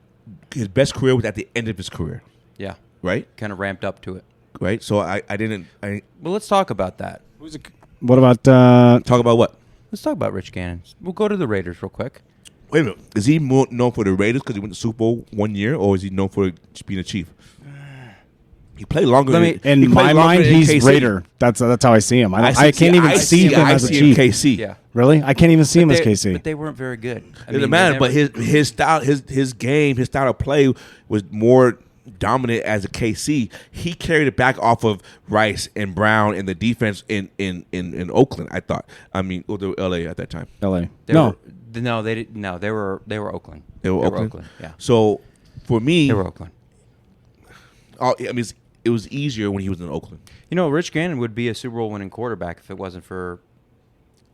his best career was at the end of his career, Yeah. right? Kind of ramped up to it. Right. So I didn't Well, let's talk about that. What about talk about what? Let's talk about Rich Gannon. We'll go to the Raiders real quick. Wait a minute. Is he more known for the Raiders because he went to Super Bowl 1 year, or is he known for just being a Chief? He played longer. Let me- in he played my longer mind? in He's KC. Raider. That's how I see him. I can't even see him as a see him Chief. KC. Yeah. Really? I can't even see him as But KC. they weren't very good. It doesn't matter, but his style, his game, his style of play was more dominant as a KC. He carried it back off of Rice and Brown and the defense in Oakland. I thought. I mean, or the LA at that time. L.A. They No. were Oakland. They were Oakland. Yeah. So for me, They were Oakland. I mean, it was easier when he was in Oakland. You know, Rich Gannon would be a Super Bowl winning quarterback if it wasn't for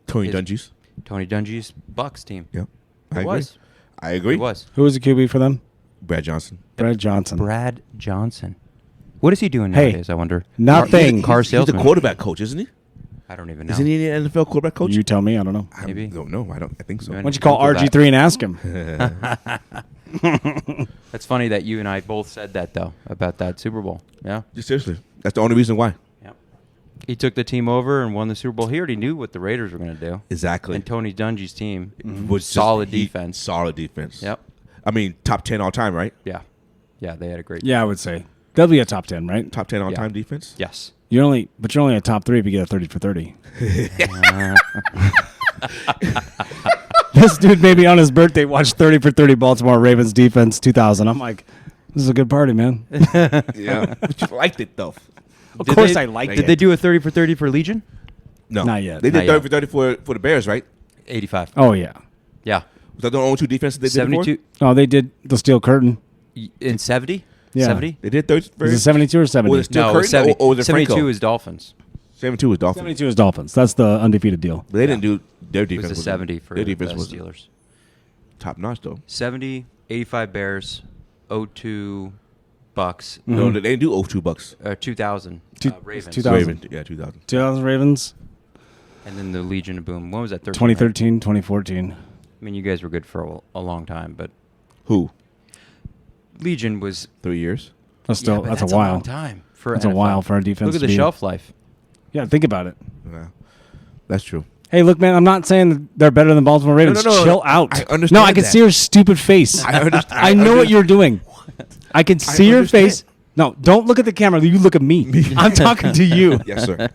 Tony His- Dungy's. Tony Dungy's Bucks team. Yeah, It I agree. was. I agree. It was. Who was the QB for them? Brad Johnson. Brad Johnson. Brad Johnson. What is he doing Hey, nowadays, I wonder? nothing. Car He's salesman. the quarterback coach, isn't he? I don't even know. Isn't he an NFL quarterback coach? You tell me. I don't know. I Maybe. don't know. I think so. Why Why don't you call Google that. RG3 and ask him? That's funny that you and I both said that, though, about that Super Bowl. Yeah. Seriously, that's the only reason why. Yeah. He took the team over and won the Super Bowl. He already knew what the Raiders were going to do. Exactly. And Tony Dungy's team Was just- solid he- defense. Solid defense. Yep. I mean, top 10 all time, right? Yeah. Yeah, they had a great Yeah, I would say they'll be a top 10, right? Top 10 all Yeah. time defense. Yes. You're only a top 3 if you get a 30 for 30. This dude maybe on his birthday watched 30 for 30 Baltimore Ravens defense 2000. I'm like, this is a good party, man. Yeah. But you liked it, though. Of course I liked Did it. they do a 30 for 30 for Legion? No. Not yet. They did Not 30 for 30 for the Bears, right? 85. Oh, yeah. Yeah. Was that the only two defenses they did 72. Oh, they did the steel curtain. In 70? Yeah. 70? They did 30 for Is it 72 or 70? Was it still No, Curtin 70, or was it 72 Franco? is Dolphins. 72 was Dolphins. 72 is Dolphins. That's the undefeated deal. But they didn't do their It defense. was a 70 for their the defense was Steelers. top notch, though. 70, 85 Bears, 02 Bucks. No, they didn't do 02 Bucks. 2000 Two- Ravens. 2000. Ravens. Yeah, 2000. 2000 Ravens, And then the Legion of Boom. When was that? 13, 2013, 2014. right? I mean, you guys were good for a long time, but Who? Legion was 3 years. That's still yeah, but that's a while. long time for That's a NFL. while for our defense. Look at to the be- shelf life. Yeah, think about it. Yeah, that's true. Hey, look, man, I'm not saying that they're better than Baltimore Ravens. no, Chill out. I understand No, I can that. see your stupid face. I understand. I know what you're doing. I can see your understand. face. No, don't look at the camera. You look at me. I'm talking to you. Yes, sir.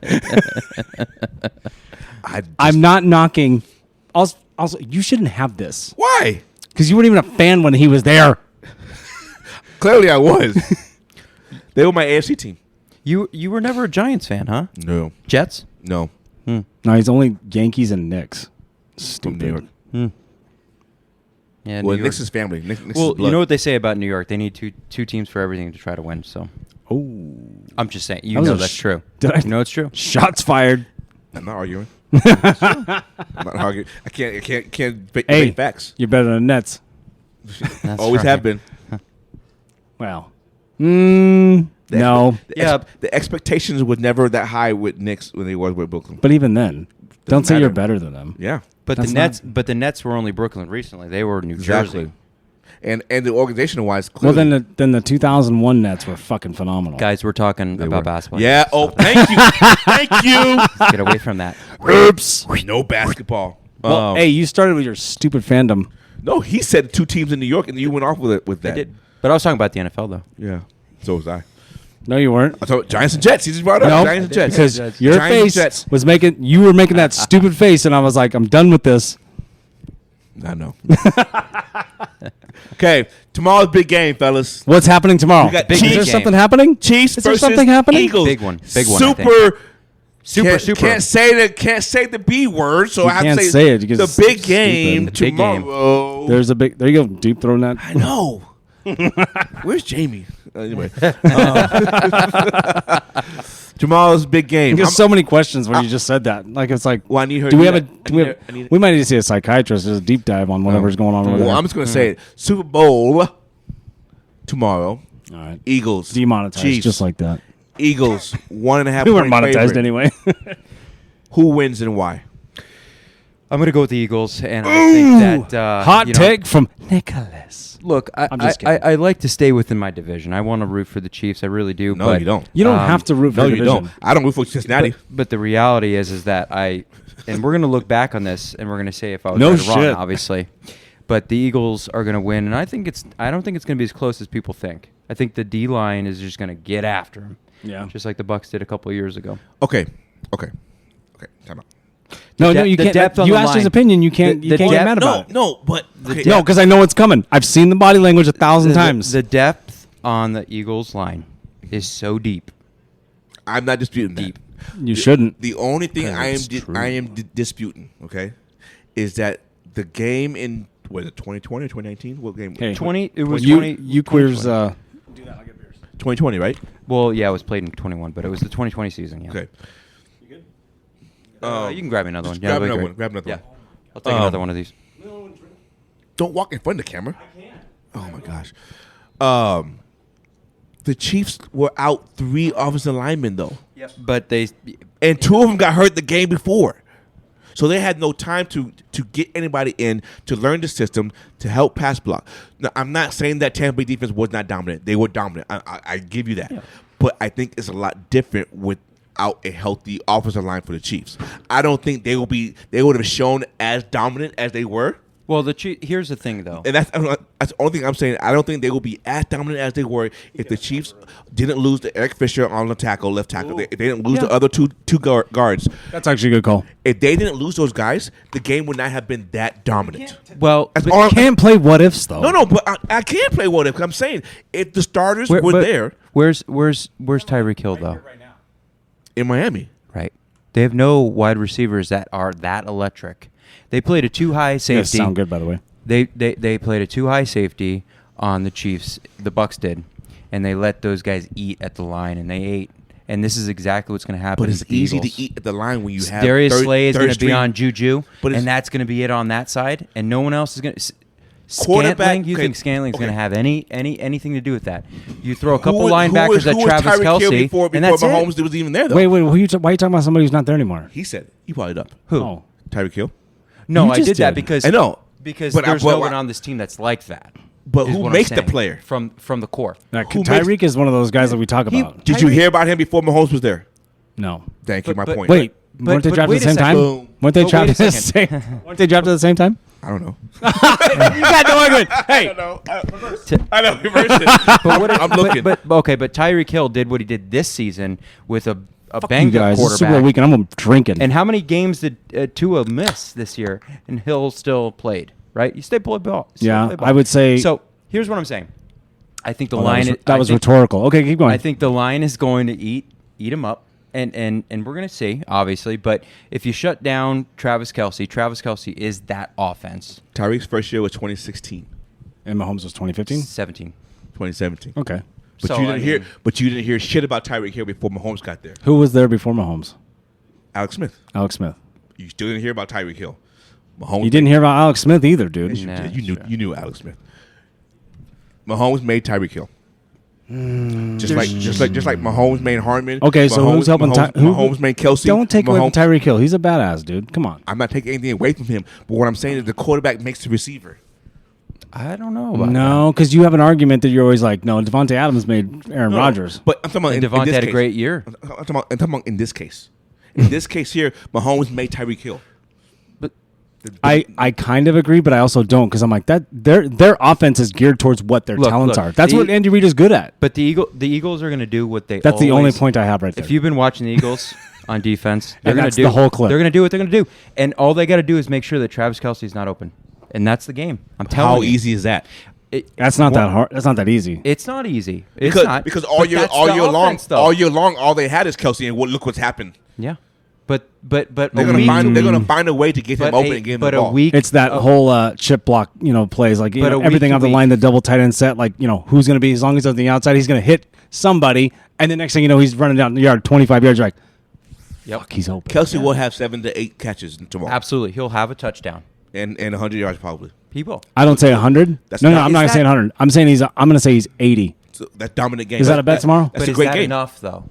I'm not knocking. Also, you shouldn't have this Why? because you weren't even a fan when he was there. Clearly, I was. They were my AFC team. You were never a Giants fan, huh? No. Jets? No. No, he's only Yankees and Knicks. From Stupid. New York. Yeah. Well, New Knicks York. is family. Knicks is Well, blood. you know what they say about New York? They need two teams for everything to try to win. So Oh, I'm just saying. You That was know a that's true. did I- You know it's true. shots fired. I'm not arguing. I'm not arguing. I can't Hey, debate facts. you're better than Nets. That's Always right. have been. Well, no. The expectations were never that high with Knicks when they were with Brooklyn. But even then, don't say matter. you're better than them. Yeah. But That's the Nets were only Brooklyn recently. They were New Exactly. Jersey. And the organizational wise, Well, clearly. then the 2001 Nets were fucking phenomenal. Guys, we're talking They about were. basketball. Yeah. Oh, thank you. Thank you. Get away from that. Oops. No basketball. Well, hey, you started with your stupid fandom. No, he said 2 teams in New York, and you went off with that. I did. But I was talking about the NFL though. Yeah. So was I. No, you weren't. I told Giants and Jets. He just brought it up. No, Giants and Jets. because your Giants and face Jets. was making. You were making that stupid face, and I was like, I'm done with this. I know. Okay, tomorrow's big game, fellas. What's happening tomorrow? We got Is Chiefs there game. something happening? Chiefs Is there versus something happening? Eagles. Big one. Big one, I think. Super. Can't say the B word, so You I have can't to say it because the it's big game stupid. Big game. tomorrow. There's a big. There you go. Deep throw net. I know. Where's Jamie? Anyway, tomorrow's big game. There's I'm- so many questions when you just said that. Like it's like. Well, I need her. Do we have a? I Do we, need have, her- I need- we might need to see a psychiatrist. There's a deep dive on whatever's going on over Well, there. I'm just gonna say it. Super Bowl tomorrow. All right. Eagles Demonetized Chiefs. just like that. Eagles 1.5. We weren't point monetized favorite. anyway. Who wins and why? I'm going to go with the Eagles, and I think that Hot you know, take from Nicholas. Look, I'm just kidding. I like to stay within my division. I want to root for the Chiefs. I really do. No, but, you don't. You don't Um, have to root for No, the you division. don't. I don't root for Cincinnati. But the reality is that and we're going to look back on this, and we're going to say if I was No right or wrong, shit. obviously. But the Eagles are going to win, and I don't think it's going to be as close as people think. I think the D line is just going to get after him, Yeah. just like the Bucks did a couple of years ago. Okay. Time out. No, the you the can't. depth on You the asked his line. opinion. You can't. You The can't get depth- mad about it. No, but okay. No, because I know what's coming. I've seen the body language 1,000 times. The depth on the Eagles line is so deep. I'm not disputing that. Deep. You shouldn't. The only thing I am It's true. disputing, okay, is that the game in was it 2020 or 2019? What game? Hey. 20. It was You 20. you queers. 2020, right? Well, yeah, it was played in 21, but it was the 2020 season. Yeah. Okay. You can grab me another one. Just Yeah, grab that'd be another great. one. Grab another Yeah. one. I'll take another one of these. Don't walk in front of the camera. I can't. Oh my gosh. The Chiefs were out 3 offensive linemen though, But they, and 2 of them got hurt the game before, so they had no time to get anybody in to learn the system to help pass block. Now, I'm not saying that Tampa Bay defense was not dominant; they were dominant. I give you that, but I think it's a lot different without a healthy offensive line for the Chiefs. I don't think they would have shown as dominant as they were. well, here's the thing though. And that's the only thing I'm saying. I don't think they will be as dominant as they were if the Chiefs didn't lose to Eric Fisher on the left tackle. If they didn't lose the other two guards. That's actually a good call. If they didn't lose those guys, the game would not have been that dominant. Well, That's but all I'm- Can't play what ifs though. No, but I can't play what if. I'm saying if the starters were but there Where's Tyreek Hill though? in Miami. Right. They have no wide receivers that are that electric. They played a too high You guys safety. sound good, by the way. They played a too high safety on the Chiefs. The Bucks did, and they let those guys eat at the line, and they ate. And this is exactly what's going to happen. But it's with the easy Eagles. to eat at the line when you have Darius third- Slay is third going to be string- on Juju, But it's- and that's going to be it on that side, and no one else is going to. Scantling, you think Scantling's going to have anything to do with that? You throw a couple linebackers at Travis Kelce, before and that's Mahomes it. was even there, though. Wait, why are you talking about somebody who's not there anymore? He said he brought it up. Who? Oh. Tyreek Hill. No, You I just did that did. because I know. because But there's but- no one on this team that's like that. But is who what I'm makes the saying, player? from the core? Who Tyreek is one of those guys that we talk about. Did you hear about him before Mahomes was there? No. Thank you. My But- point. Wait, But- weren't they but drafted wait at the a same time? second. Boom. Weren't they But wait drafted a at the same? Weren't they drafted at the same time? I don't know. You got no argument. Hey, I know. Reverse it. I'm looking. But Tyreek Hill did what he did this season with a you banged up guys. It's Super Bowl quarterback. weekend. I'm drinking. And how many games did Tua miss this year? And Hill still played, right? You still played ball. Yeah, I would say- So here's what I'm saying. I think the Oh, line that was rhetorical. Okay, keep going. I think the line is going to eat him up, and we're going to see, obviously. But if you shut down Travis Kelce is that offense. Tyreek's first year was 2016, and Mahomes was 2015. 17. 2017. Okay. But So, you didn't I hear. mean- But you didn't hear shit about Tyreek Hill before Mahomes got there. Who was there before Mahomes? Alex Smith. Alex Smith. You still didn't hear about Tyreek Hill. Mahomes. You didn't hear about Alex Smith either, dude. Yes, you Nah, did. You knew. sure. You knew Alex Smith. Mahomes made Tyreek Hill. Just like Mahomes made Harmon. Okay, so Mahomes, who's helping? Mahomes made Kelsey. Don't take away from Mahomes- Tyreek Hill. He's a badass, dude. Come on. I'm not taking anything away from him, but what I'm saying is the quarterback makes the receiver. I don't know about No, because you have an argument that you're always like, no, Devontae Adams made Aaron Rodgers. But I'm talking about that. in Devontae this had a case. great year. I'm talking about in this case. In this case here, Mahomes made Tyreek Hill. But I kind of agree, but I also don't because I'm like that. Their offense is geared towards what their Look, talents look, are. That's the- what Andy Reid is good at. But the Eagles are going to do what they. That's the only always- point I have right there. If you've been watching the Eagles on defense, they're And going that's to do the whole clip. They're going to do what they're going to do, and all they got to do is make sure that Travis Kelce's not open, and that's the game. I'm telling How you. easy is that? That's not that hard. That's not that easy. It's not easy. It's Because not. because But all year that's all the year long offense, though. all year long all they had is Kelsey, and look what's happened. Yeah, but They're a gonna week- find a way to get him but open a- and give him but the a ball. week. It's that whole chip block, plays like But a week everything to off the week. line, the double tight end set. Like who's going to be as long as he's on the outside, he's going to hit somebody, and the next thing you know, he's running down the yard 25 yards. You're like, Yep. fuck, he's open. Kelsey will have 7 to 8 catches tomorrow, Absolutely, he'll have a touchdown. and 100 yards probably. He will. I don't say 100. That's No, not- I'm not going Is to say that- 100. I'm saying I'm going to say he's 80. So that dominant game. Is that a bet tomorrow? That's But a is great that game. enough though?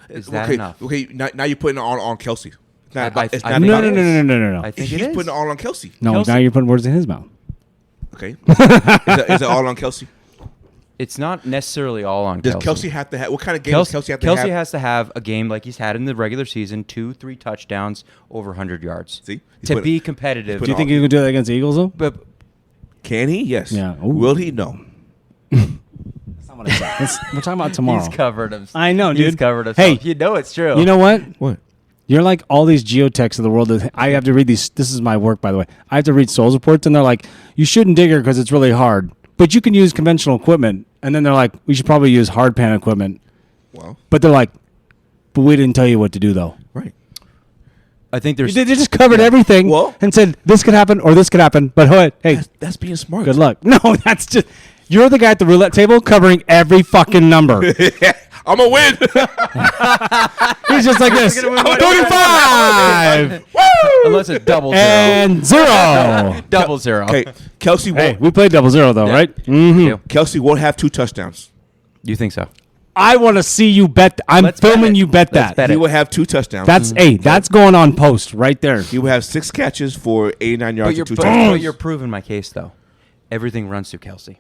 Is that okay, enough? Okay, now you're putting it on Kelsey. It's not, I it's think not it No, about- no, is. no, no, no, no, no. I think He's it is. putting it all on Kelsey. No, Kelsey- now you're putting words in his mouth. Okay, is it all on Kelsey? It's not necessarily all on Does Kelsey. Kelsey have to have what kind of game does Kelsey have to have? has to have a game like he's had in the regular season, 2-3 touchdowns, over 100 yards. See? He's to put- be competitive. he's Do you put think he's going to do that against the Eagles, though? But Can he? Yes. Yeah. Ooh. Will he? No. We're talking about tomorrow. he's covered himself. I know, He's dude. covered himself. Hey, You know it's true. You know what? What? You're like all these geotechs of the world. That I have to read these. This is my work, by the way. I have to read Souls reports, and they're like, you shouldn't dig her because it's really hard. But you can use conventional equipment. And then they're like, we should probably use hard pan equipment. Well, But they're like, but we didn't tell you what to do, though. right. I think there's. They just covered everything Well- and said this could happen or this could happen. But hey, That's being smart. good luck. No, that's just you're the guy at the roulette table covering every fucking number. I'm gonna win. He's just like this. 35 Unless it's double zero. and 0. Double zero. Okay, Kelsey Hey, won't. we played 0-0 though, Yeah. right? Mm-hmm. Kelsey won't have 2 touchdowns. You think so? I want to see you bet. I'm Let's bet filming it. you bet Let's that. bet He it. will have 2 touchdowns. That's going on post right there. He will have 6 catches for 89 yards But you're, and 2 but touchdowns, you're proving my case though. Everything runs through Kelsey.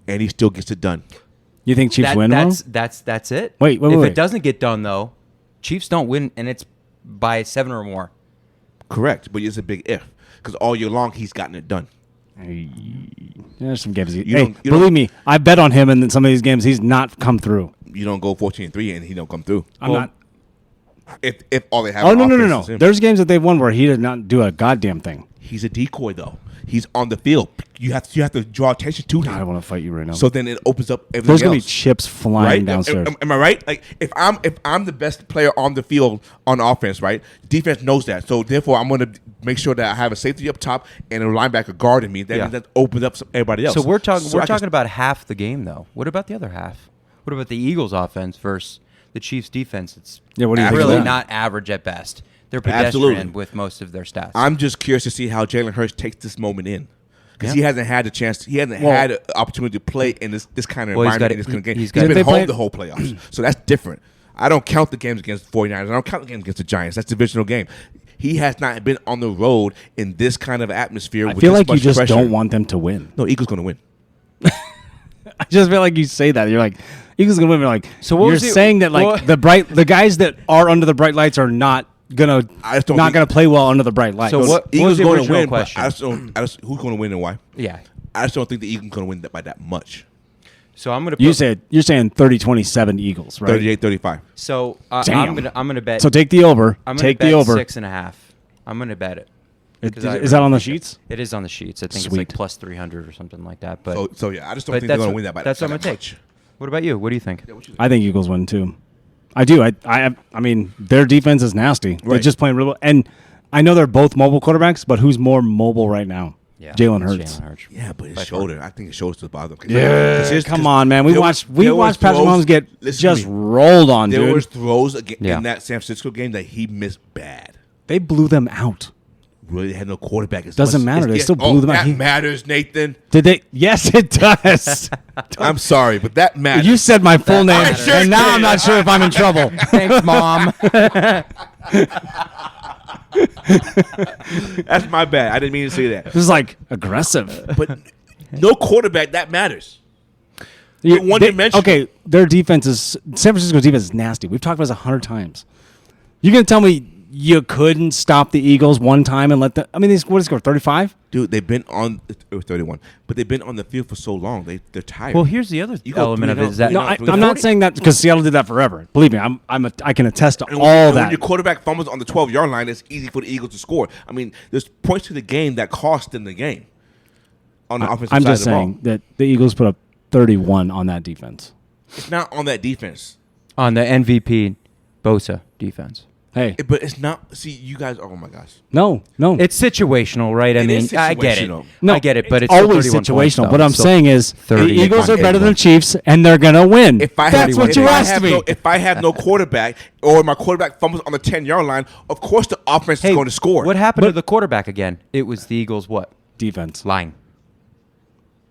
and he still gets it done. You think Chiefs win tomorrow? That's it. Wait, if wait. it doesn't get done though, Chiefs don't win, and it's by 7 or more. Correct, but it's a big if because all year long he's gotten it done. There's some games. You Hey, don't- you believe don't- me, I bet on him in some of these games. He's not come through. You don't go 14-3 and he don't come through. I'm not. If all they have. Oh on no. offense is him. There's games that they've won where he did not do a goddamn thing. He's a decoy though. He's on the field. You have to draw attention to I him. want to fight you right now. So then it opens up everything There's gonna be else. chips flying Right? downstairs. Am I right? Like if I'm the best player on the field on offense, right? Defense knows that. So therefore, I'm going to make sure that I have a safety up top and a linebacker guarding me. That Yeah. that opens up everybody else. So we're talking. So We're I can- talking about half the game though. What about the other half? What about the Eagles' offense versus the Chiefs' defense? It's Yeah, what do you think of really that? not average at best. They're pedestrian Absolutely. with most of their stats. I'm just curious to see how Jalen Hurts takes this moment in, because he hasn't had the chance. He hasn't had an opportunity to play in this kind of environment in this kind of game. He's been home the whole playoffs, so that's different. I don't count the games against the 49ers. I don't count the games against the Giants. That's a divisional game. He has not been on the road in this kind of atmosphere. I feel like you just don't want them to win. No, Eagles going to win. I just feel like you say that. You're like, Eagles going to win. You're like, so what you're saying that like the guys that are under the bright lights are not gonna play well under the bright lights. So what Eagles was the going to original win? question? I just who's going to win and why? Yeah. I just don't think the Eagles going to win by that much. So I'm gonna. You're saying 30-27 Eagles, right? 38-35. So I'm gonna bet. So take the over. I'm take bet the over. 6.5. I'm gonna bet it. Is that on the sheets? It is on the sheets. I think Sweet. it's like plus 300 or something like that. But so yeah, I just don't think they're going to win that by that's that what I'm gonna much. take. What about you? What do you think? I think Eagles win too. I do. I mean, their defense is nasty. They're Right. just playing real. And I know they're both mobile quarterbacks, but who's more mobile right now? Yeah, Jalen it's Hurts. Yeah, but his By shoulder. I think his shoulder's to the bottom. Yeah, come on, man. We watched Patrick Mahomes get just rolled on, There dude. was throws in that San Francisco game that he missed bad. They blew them out. Really, they had no quarterback. Doesn't matter. They still blew them out. That matters, Nathan. Did they? Yes, it does. I'm sorry, but that matters. You said my full name, I sure and now did. I'm not sure if I'm in trouble. Thanks, Mom. That's my bad. I didn't mean to say that. This is like aggressive. But no quarterback, that matters. One dimension. Okay, their defense is San Francisco's defense is nasty. We've talked about this 100 times. You're gonna tell me you couldn't stop the Eagles one time and let them? I mean, what did they score? 35? Dude, they've been on 31, but they've been on the field for so long. They're tired. Well, here's the other You go element of it 3-0. is that No, I'm not saying that because Seattle did that forever. Believe me, I can attest to And all when that. your quarterback fumbles on the 12-yard line, it's easy for the Eagles to score. I mean, there's points to the game that cost them the game on the offensive I'm side just of the ball. saying that the Eagles put up 31 on that defense. It's not on that defense. on the MVP Bosa defense. Hey, But it's not. See, you guys. Oh my gosh. no. It's situational, right? I It mean, is I get it. situational. No, I get it, but it's always still 31 situational. points, What though. I'm So saying is the 30 Eagles are better than the 81. Chiefs, and they're gonna win. That's what you asked me. If I have no quarterback, or my quarterback fumbles on the 10-yard line, of course the offense Hey, is going to score. What happened to the quarterback again? It was the Eagles' what? Defense. Line.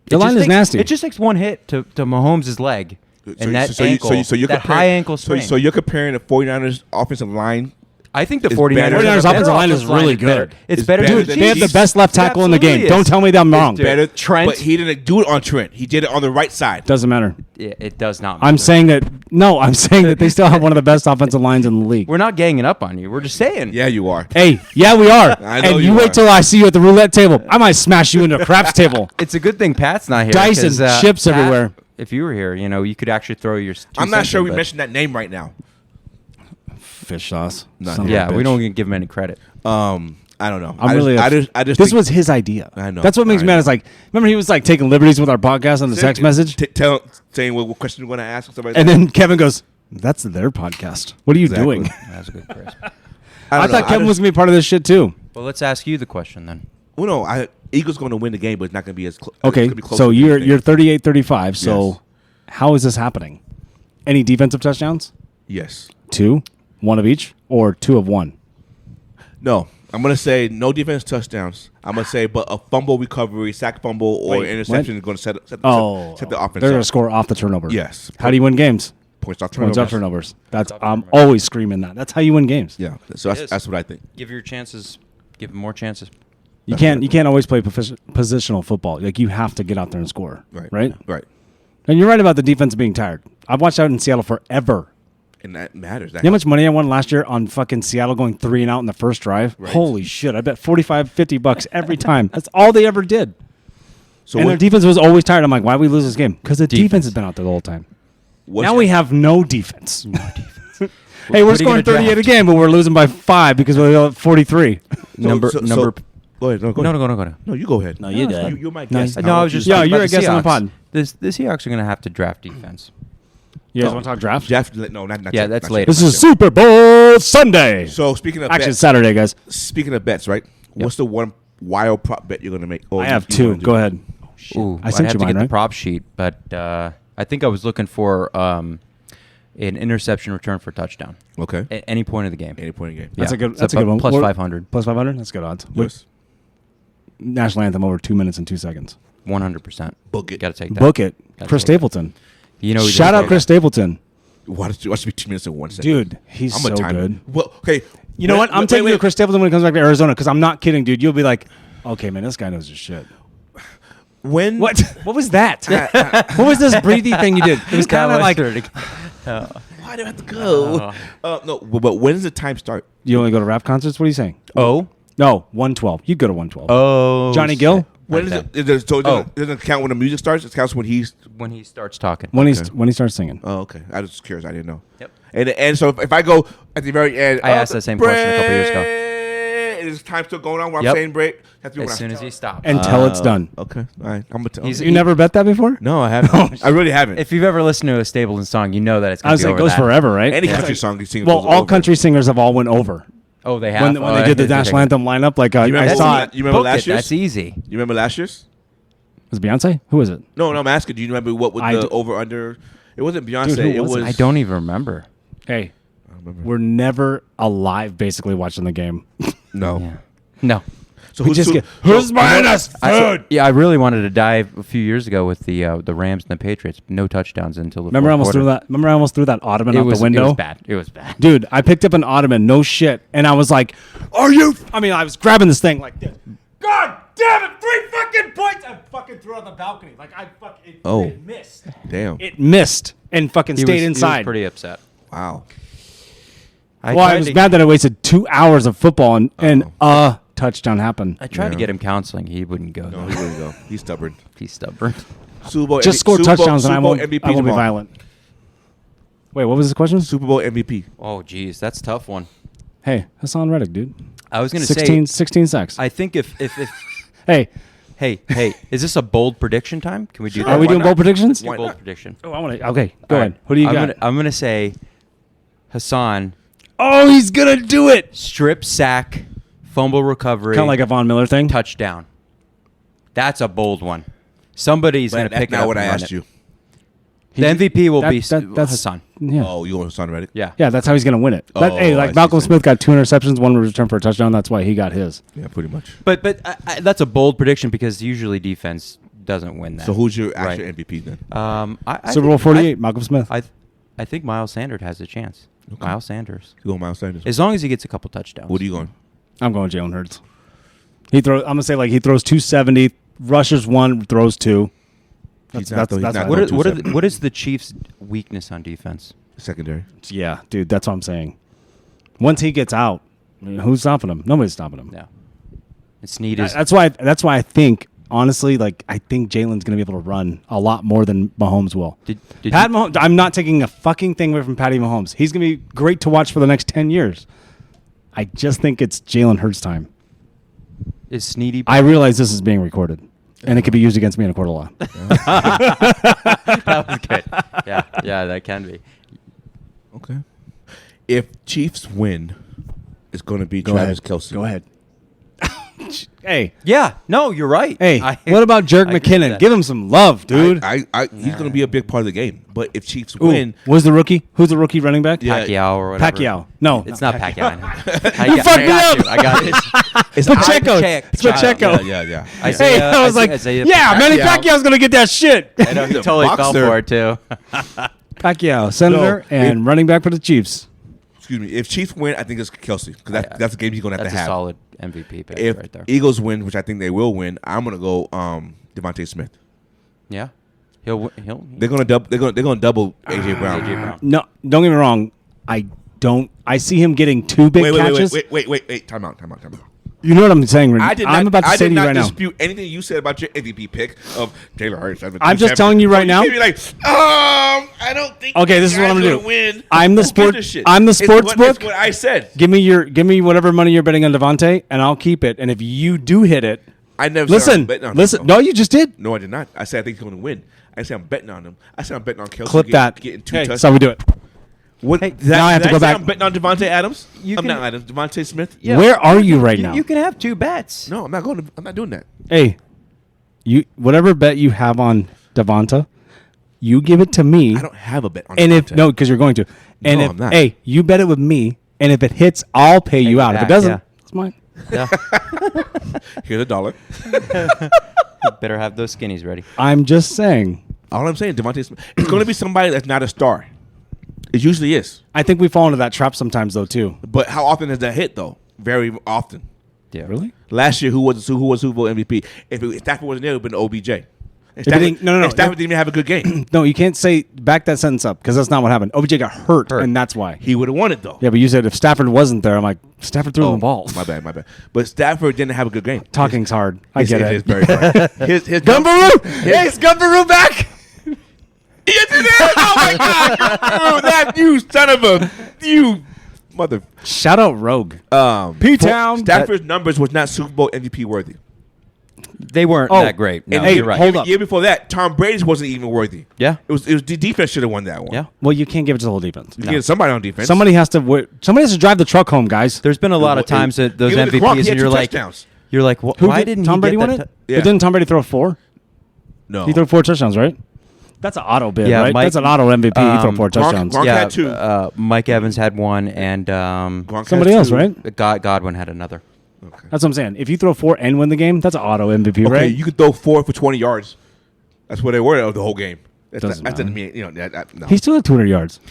The line is nasty. It just takes one hit to Mahomes' leg, and that ankle, so you're that comparing- high ankle so- sprain. So you're comparing the 49ers offensive line. I think the It's 49ers, better. 49ers better offensive line is really better. good. It's It's better. better Dude, than They have the Chiefs. best left tackle in the game. Absolutely Don't is. tell me that I'm wrong. Dude. Better, Trent. but he didn't do it on Trent. He did it on the right side. Doesn't matter. It does not. I'm matter. saying that I'm saying that they still have one of the best offensive lines in the league. We're not ganging up on you. We're just saying. Yeah, you are. Hey, yeah, we are. I know And you you wait are. till I see you at the roulette table. I might smash you into a craps table. It's a good thing Pat's not here. Dice 'cause, and chips Pat, everywhere. If you were here, you could actually throw your. I'm not sure we mentioned that name right now. Fish sauce. No. Son of a Yeah, we bitch. don't even give him any credit. I don't know. I'm really. I just this think- was his idea. I know. That's what makes I me mad. know. Is like, remember he was like taking liberties with our podcast on the text message, saying what question you're going to ask or something like and that. then Kevin goes, "That's their podcast. What are you Exactly. doing?" That's a good Chris. I don't know. thought Kevin was gonna be part of this shit too. Well, let's ask you the question then. Well, no, Eagles going to win the game, but it's not going to be as close. Okay, so you're 38-35. So Yes. how is this happening? Any defensive touchdowns? Yes. 2, 1 of each, or 2 of 1? No. I'm going to say no defense touchdowns. I'm going to say, but a fumble recovery, sack fumble, or Wait, interception what? is going to set the offense they're gonna up. score off the turnover. Yes. How do you win games? Points off Points turnovers. off turnovers. That's I'm always screaming that. That's how you win games. Yeah. So It is. that's what I think. Give your chances. Give him more chances. You can't always play positional football. Like you have to get out there and score. Right. Right. And you're right about the defense being tired. I've watched out in Seattle forever. And that matters. You know how much money I won last year on fucking Seattle going 3 and out in the first drive? Right. Holy shit. I bet $45-50 every time. That's all they ever did. So And their defense was always tired. I'm like, why we lose this game? Because the defense has been out there the whole time. Now we have no defense. Hey, we're What are you scoring gonna 38 a draft? game, but we're losing by 5 because we're at 43. Number. Go ahead. No, go. No, you go ahead. No, you No, did. You're my No, guest. No, I was just. Yeah, talking you're about a guest on the Seahawks. pod. The Seahawks are going to have to draft defense. You guys want to talk draft? Jeff, no, not Yeah, yet, that's not later. yet. This is Super Bowl Sunday. So speaking of Actually, it's bets, Saturday, guys. speaking of bets, right? What's the one wild prop bet you're going to make? Or I have you 2. wanna do? Go ahead. Ooh, I sent I'd have you to mine, get right? the prop sheet, but I think I was looking for an interception return for a touchdown Okay. at any point of the game. Any point in the game. That's Yeah. a good. So That's a good one. plus What- 500. Plus 500. That's good odds. Yes. national anthem over 2 minutes and 2 seconds. 100%. Book it. Got to take that. Book it. Gotta Chris take that. Stapleton. You know, Shout out Chris Stapleton. Watch it be 2 minutes and 1 second. Dude, he's I'm a so timer. good. Well, okay. You know what? I'm taking you to Chris Stapleton when it comes back to Arizona because I'm not kidding, dude. You'll be like, okay, man, this guy knows his shit. When What? What was that? What was this breathy thing you did? It was kind of like Why do I have to go? No, but when does the time start? you only go to rap concerts. What are you saying? Oh. No, 112. You'd go to 112. Oh. Johnny Gill. When is it? It doesn't count when the music starts. It counts when he's. When he starts talking. When he starts singing. Oh, okay. I was just curious. I didn't know. Yep. And so if I go at the very end, I asked that same question a couple years ago. Is time still going on while Yep. I'm saying break? Have to be As when soon I as he stops. Until it's done. Okay. All right. I'm gonna tell. He's- You never bet that before? No, I haven't. I really haven't. If you've ever listened to a Stapleton song, you know that it's I going was to be like, over goes that. forever, right? Any country song you sing. Well, goes all over. country singers have all went over Oh, they have. when they did the national anthem lineup. Like I remember saw that? it. You remember Book last it. year's? That's easy. You remember last year's? Was it Beyonce? Who was it? No, I'm asking. Do you remember what was I the do- over under? It wasn't Beyonce. Dude, who it was was. it? I don't even remember. Hey, I don't remember. we're never alive basically watching the game. No. Yeah. No. So We who's just who- get, who's buying us food? I really wanted to dive a few years ago with the Rams and the Patriots. No touchdowns until the Remember I fourth almost threw quarter. that. Remember I almost threw that ottoman It out was, the window. It was bad. It was bad. Dude, I picked up an ottoman, no shit, and I was like, "Are you?" I mean, I was grabbing this thing like this. God damn it! 3 fucking points! I fucking threw it on the balcony. Like I fucking it missed. Damn. It missed and fucking He stayed was inside. pretty upset. Wow. I Well, I tried was to- mad that I wasted 2 hours of football and a touchdown happened. I tried to Yeah. get him counseling. He wouldn't go. No, though. he wouldn't go. He's stubborn. He's stubborn. Super Bowl Just score Super Bowl- touchdowns and I Super Bowl won't, MVP I won't be tomorrow. violent. Wait, what was the question? Super Bowl MVP. Oh, geez, that's a tough one. Hey, Hassan Reddick, dude. I was going to 16 sacks. I think if Hey, hey, is this a bold prediction time? Can we do that? are we why doing not? bold predictions? Do Why bold not? prediction. Oh, I want to. Okay, go All ahead. right. Who do you I'm got? Gonna, I'm going to say Hassan, Oh, he's gonna do it. strip sack, fumble recovery, Kind of like a Von Miller thing. touchdown. That's a bold one. Somebody's going to That's pick it not up what I and run asked it. you. The MVP will be that's Hassan. Yeah. Oh, you want Hassan Reddick? Yeah. Yeah, that's how he's gonna win it. Oh, Hey, I like see. Malcolm Smith got 2 interceptions, 1 return for a touchdown. That's why he got his. Yeah, pretty much. But that's a bold prediction because usually defense doesn't win that. So who's your actual Right. MVP then? I Super Bowl think- 48, Malcolm Smith. I think Miles Sanders has a chance. Okay. Miles Sanders. You go Miles Sanders. As long as he gets a couple touchdowns. What are you going? I'm going Jalen Hurts. I'm gonna say like he throws 270, rushes 1, throws 2. He's not, though. He's not What, going what is the Chiefs' weakness on defense? secondary. Yeah, dude, that's what I'm saying. Once he gets out, I mean, who's stopping him? Nobody's stopping him. Yeah. And Snead is. That's why I think honestly, like I think Jalen's gonna be able to run a lot more than Mahomes will. Did Pat you- Mahomes, I'm not taking a fucking thing away from Patty Mahomes. He's gonna be great to watch for the next 10 years. I just think it's Jalen Hurts' time. Is Sneedy? I realize this is being recorded, and it could be used against me in a court of law. That was good. Yeah, that can be. Okay. If Chiefs win, it's going to be Go Travis ahead. Kelce. Go ahead. Hey, Yeah, no, you're right. hey, I- what about Jerk I agree with McKinnon? that. Give him some love, dude. He's going to be a big part of the game. But if Chiefs Ooh, win, was the rookie? Who's the rookie running back? Yeah. Pacquiao or whatever. Pacquiao. No, It's not Pacquiao. You fucked me up. I got it. it's Pacheco. Pacheco. It's Pacheco. Yeah. Hey, I was like, Isaiah yeah, Manny Pacquiao. Pacquiao's gonna get that shit. I know, he He's a totally fell boxer. for it too. Pacquiao, senator, No, and running back for the Chiefs. Excuse me. If Chiefs win, I think it's Kelce because that's the game he's going to have That's to a have. solid MVP pick If right there. Eagles win, which I think they will win, I'm going to go Devontae Smith. Yeah, he'll. They're going to double. They're going to double AJ Brown. AJ Brown. No, don't get me wrong. I see him getting 2 big catches. Wait. Time out. You know what I'm saying? I did I'm not, about to I say did to you not right now. dispute anything you said about your MVP pick of Taylor Hurts. I'm just telling you right now. You like, I don't think. Okay, this is what I'm gonna do. Win. I'm the Who sport- gives a shit? I'm the It's sports what- book. It's what I said. Give me whatever money you're betting on Devontae, and I'll keep it. And if you do hit it, I never said I'm listen, betting on listen. him. No, you just did. No, I did not. I said I think he's going to win. I said I'm betting on him. I said I'm betting on Kelce. Clip that. Getting 2 Hey, touchdowns. that's how we do it. What, Hey, did now I have to did go say back. I'm betting on Devontae Adams. You I'm can- not Adams. Devontae Smith. Yeah. Where are you right now? You can have 2 bets. No, I'm not going. I'm not doing that. Hey, you whatever bet you have on Devonta, you give it to me. I don't have a bet on. And if Devontae. no, because you're going to. And No, if I'm not. hey, you bet it with me, and if it hits, I'll pay you you out. If it back, doesn't, yeah. it's mine. Yeah. Here's $1. Better have those skinnies ready. I'm just saying. All I'm saying, Devontae Smith, it's going to be somebody that's not a star. It usually is. I think we fall into that trap sometimes, though, too. But how often has that hit, though? Very often. Yeah. Really? Last year, who was Super Bowl MVP? If Stafford wasn't there, it would have been OBJ. And No. and Stafford didn't even have a good game. No, you can't say back that sentence up because that's not what happened. OBJ got hurt, and that's why. He would have won it, though. Yeah, but you said if Stafford wasn't there, I'm like, Stafford threw the ball. My bad. But Stafford didn't have a good game. Talking's hard. I get it. It's very hard. His Gumbaroo! Hey, is Gumbaroo back? Yes, it is! Oh, my God! Gumbaroo, that you son of a... You mother... Shout out Rogue. P-Town. Stafford's numbers was not Super Bowl MVP worthy. They weren't that great. No, And hey, you're right. hold up. Year before that, Tom Brady's wasn't even worthy. Yeah. It was the defense should have won that one. Yeah. Well, you can't give it to the whole defense. You get somebody on defense. Somebody has to drive the truck home, guys. There's been a lot of times that those Give it to Gronk, he MVPs, had and you're two like, touchdowns. why didn't Tom he Brady get win that? it? Yeah. But didn't Tom Brady throw 4? No. He threw 4 touchdowns, right? That's an auto bid, Yeah, right? Mike- That's an auto MVP. He threw 4 touchdowns. Gronk yeah, had 2. Mike Evans had one, and Gronk Somebody has else, 2. right? Godwin had another. Okay. That's what I'm saying. If you throw 4 and win the game, that's an auto MVP, Okay, right? you could throw 4 for 20 yards. That's where they were the whole game. Doesn't That's matter. no. He still had 200 yards.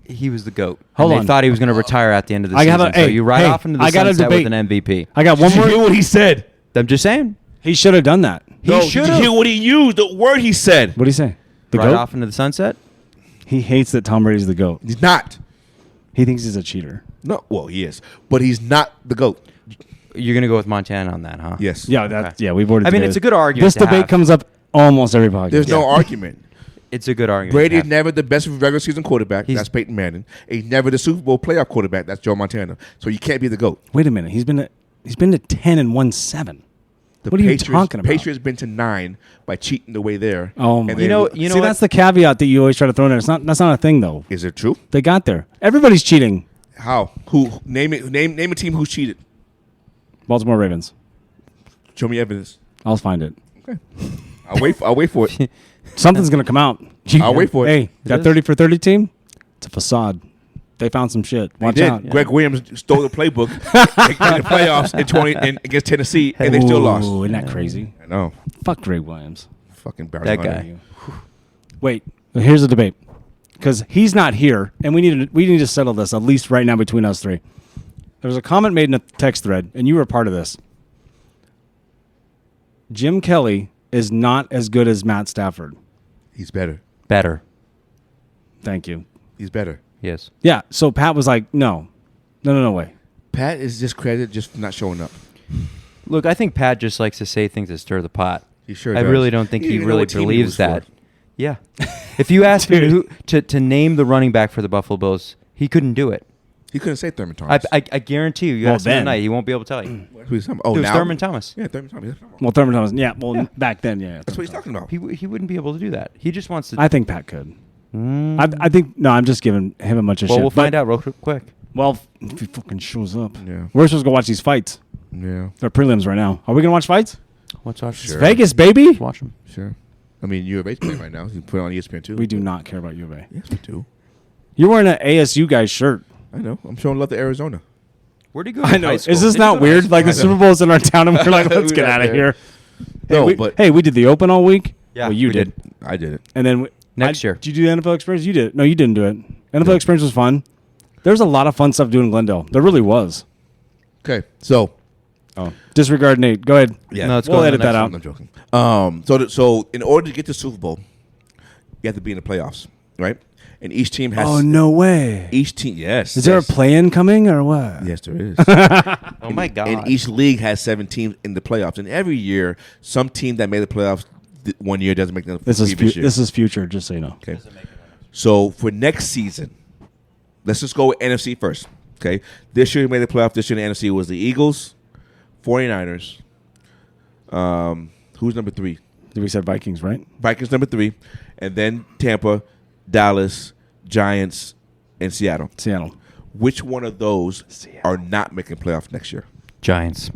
He was the GOAT. Hold and on. They thought he was going to retire at the end of the I season. gotta- So hey, you ride hey, off into the I gotta sunset with debate. an MVP. I got one Did you hear more. what he said? I'm just saying. He should have done that. No, He should did you hear have. what he used? The word he said. What did he say? The Ride GOAT? off into the sunset. He hates that Tom Brady's the GOAT. He's not. He thinks he's a cheater. No, well, he is, but he's not the GOAT. You're going to go with Montana on that, huh? Yes. Yeah, we've already I mean, debated. it's a good argument This to debate have. comes up almost every podcast. There's no argument. It's a good argument. Brady to is have. never the best regular season quarterback. He's- That's Peyton Manning. He's never the Super Bowl playoff quarterback. That's Joe Montana. So you can't be the GOAT. Wait a minute. He's been to 10 and won 7. The What are you Patriots, talking about? Patriots been to 9 by cheating the way there. Oh, my. And You then- know See, what? that's the caveat that you always try to throw in there. That's not a thing, though. is it true? They got there. Everybody's cheating. How? Who? Name it. Name a team who's cheated. Baltimore Ravens. Show me evidence. I'll find it. I'll wait for it. Something's going to come out. I'll wait for it. Hey, that is. 30 for 30 team, it's a facade. They found some shit. They Watch did. out. Greg Williams stole the playbook in the playoffs against Tennessee, and they still lost. Ooh, isn't that crazy? I know. Fuck Greg Williams. Fucking Barry That Hunter. guy. Wait, here's the debate. Because he's not here, and we need to settle this, at least right now between us three. There was a comment made in a text thread, and you were a part of this. Jim Kelly is not as good as Matt Stafford. He's better. Better. Thank you. He's better. Yes. Yeah, so Pat was like, no way. Pat is discredited just for not showing up. Look, I think Pat just likes to say things that stir the pot. He sure I does. really don't think He he didn't even know really what team he believes was that. for. Yeah. If you asked him to name the running back for the Buffalo Bills, he couldn't do it. He couldn't say Thurman Thomas. I guarantee you, you Well, ask him then. tonight, he won't be able to tell you. Who he's talking about? Oh, It was now? Thurman Thomas. Yeah, Thurman Thomas. Well, Thurman Thomas, back then, yeah. That's what he's talking about. He wouldn't be able to do that. He just wants to. I think Pat could. I think, no, I'm just giving him a bunch of well, shit. we'll find out real quick. Well, if he fucking shows up. Yeah. We're supposed to go watch these fights. Yeah, They're prelims right now. Are we going to watch fights? Let's watch. Sure. Vegas, baby. Let's watch him. sure. I mean, U of A's playing right now. You put it on ESPN too. We do not care about U of A. Yes, we do. You're wearing an ASU guy's shirt. I know. I'm showing love to Arizona. Where'd he go? I know. High Is school? this Did he not go to weird? high Like the I know. Super Bowl's in our town and we're like, let's We're get not out of there. here. No, Hey, we did the Open all week. Yeah, Well, you we did. I did it. And then Next year. Did you do the NFL Experience? You did. No, you didn't do it. NFL Experience was fun. There's a lot of fun stuff doing in Glendale. There really was. Okay, so Oh, disregard Nate. Go ahead. yeah, No, let's We'll go on edit the that next out. I'm joking. So in order to get to Super Bowl, you have to be in the playoffs, right? And each team has. Oh, no way. Each team, yes. Is there a yes. play-in coming or what? Yes, there is. Oh my God. And each league has 7 teams in the playoffs, and every year, some team that made the playoffs one year doesn't make the This is previous year. this is future, just so you know. Okay. So for next season, let's just go with NFC first. Okay. This year who made the playoff. This year in the NFC was the Eagles, 49ers. Who's number 3? We said Vikings, right? Vikings number 3, and then Tampa, Dallas, Giants, and Seattle. Seattle. Which one of those are not making playoffs next year? Giants.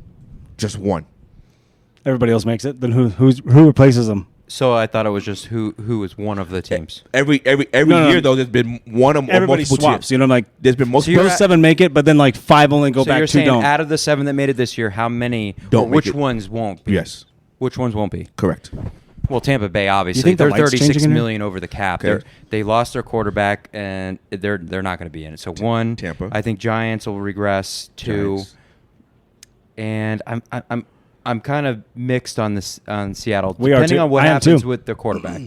Just one. Everybody else makes it. Then who replaces them? So I thought it was just who was one of the teams. Every No. year though, there's been one or Everybody multiple swaps. teams. You know, like There's been multiple. those 7 make it, but then like 5 only go So back. you're 2 saying don't. out of the 7 that made it this year, how many? Don't or make which it. ones won't be? Yes, Which ones won't be? correct. Well, Tampa Bay obviously. think the They're lights changing 36 in there? million over the cap. Okay. They lost their quarterback, and they're not going to be in it. So one, Tampa. I think Giants will regress. 2, Giants. and I'm kind of mixed on this on Seattle, We are depending too. on what I am happens too. with the quarterback.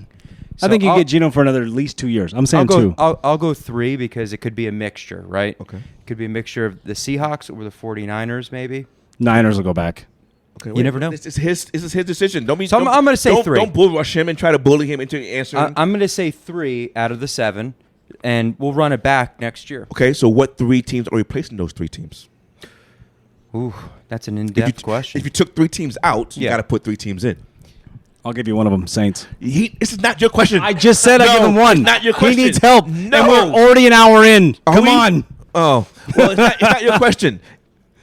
I think you I'll- get Geno for another at least 2 years. I'm I'll saying go. 2. I'll go 3 because it could be a mixture, right? Okay. It could be a mixture of the Seahawks or the 49ers, maybe. Niners will go back. You Okay, never know. This is his decision. Don't be. So I'm don't- gonna say don't- 3. Don't bull rush him and try to bully him into answering. I'm going to say 3 out of the 7, and we'll run it back next year. Okay, so what 3 teams are replacing those 3 teams? Ooh, that's an If in-depth you, question. if you took 3 teams out, you Yeah. got to put 3 teams in. I'll give you one of them, Saints. This is not your question. I just said I No, give him one. it's not your question. He needs help. No. And we're already an hour in. Are Come we? on. Oh, well, it's not your question.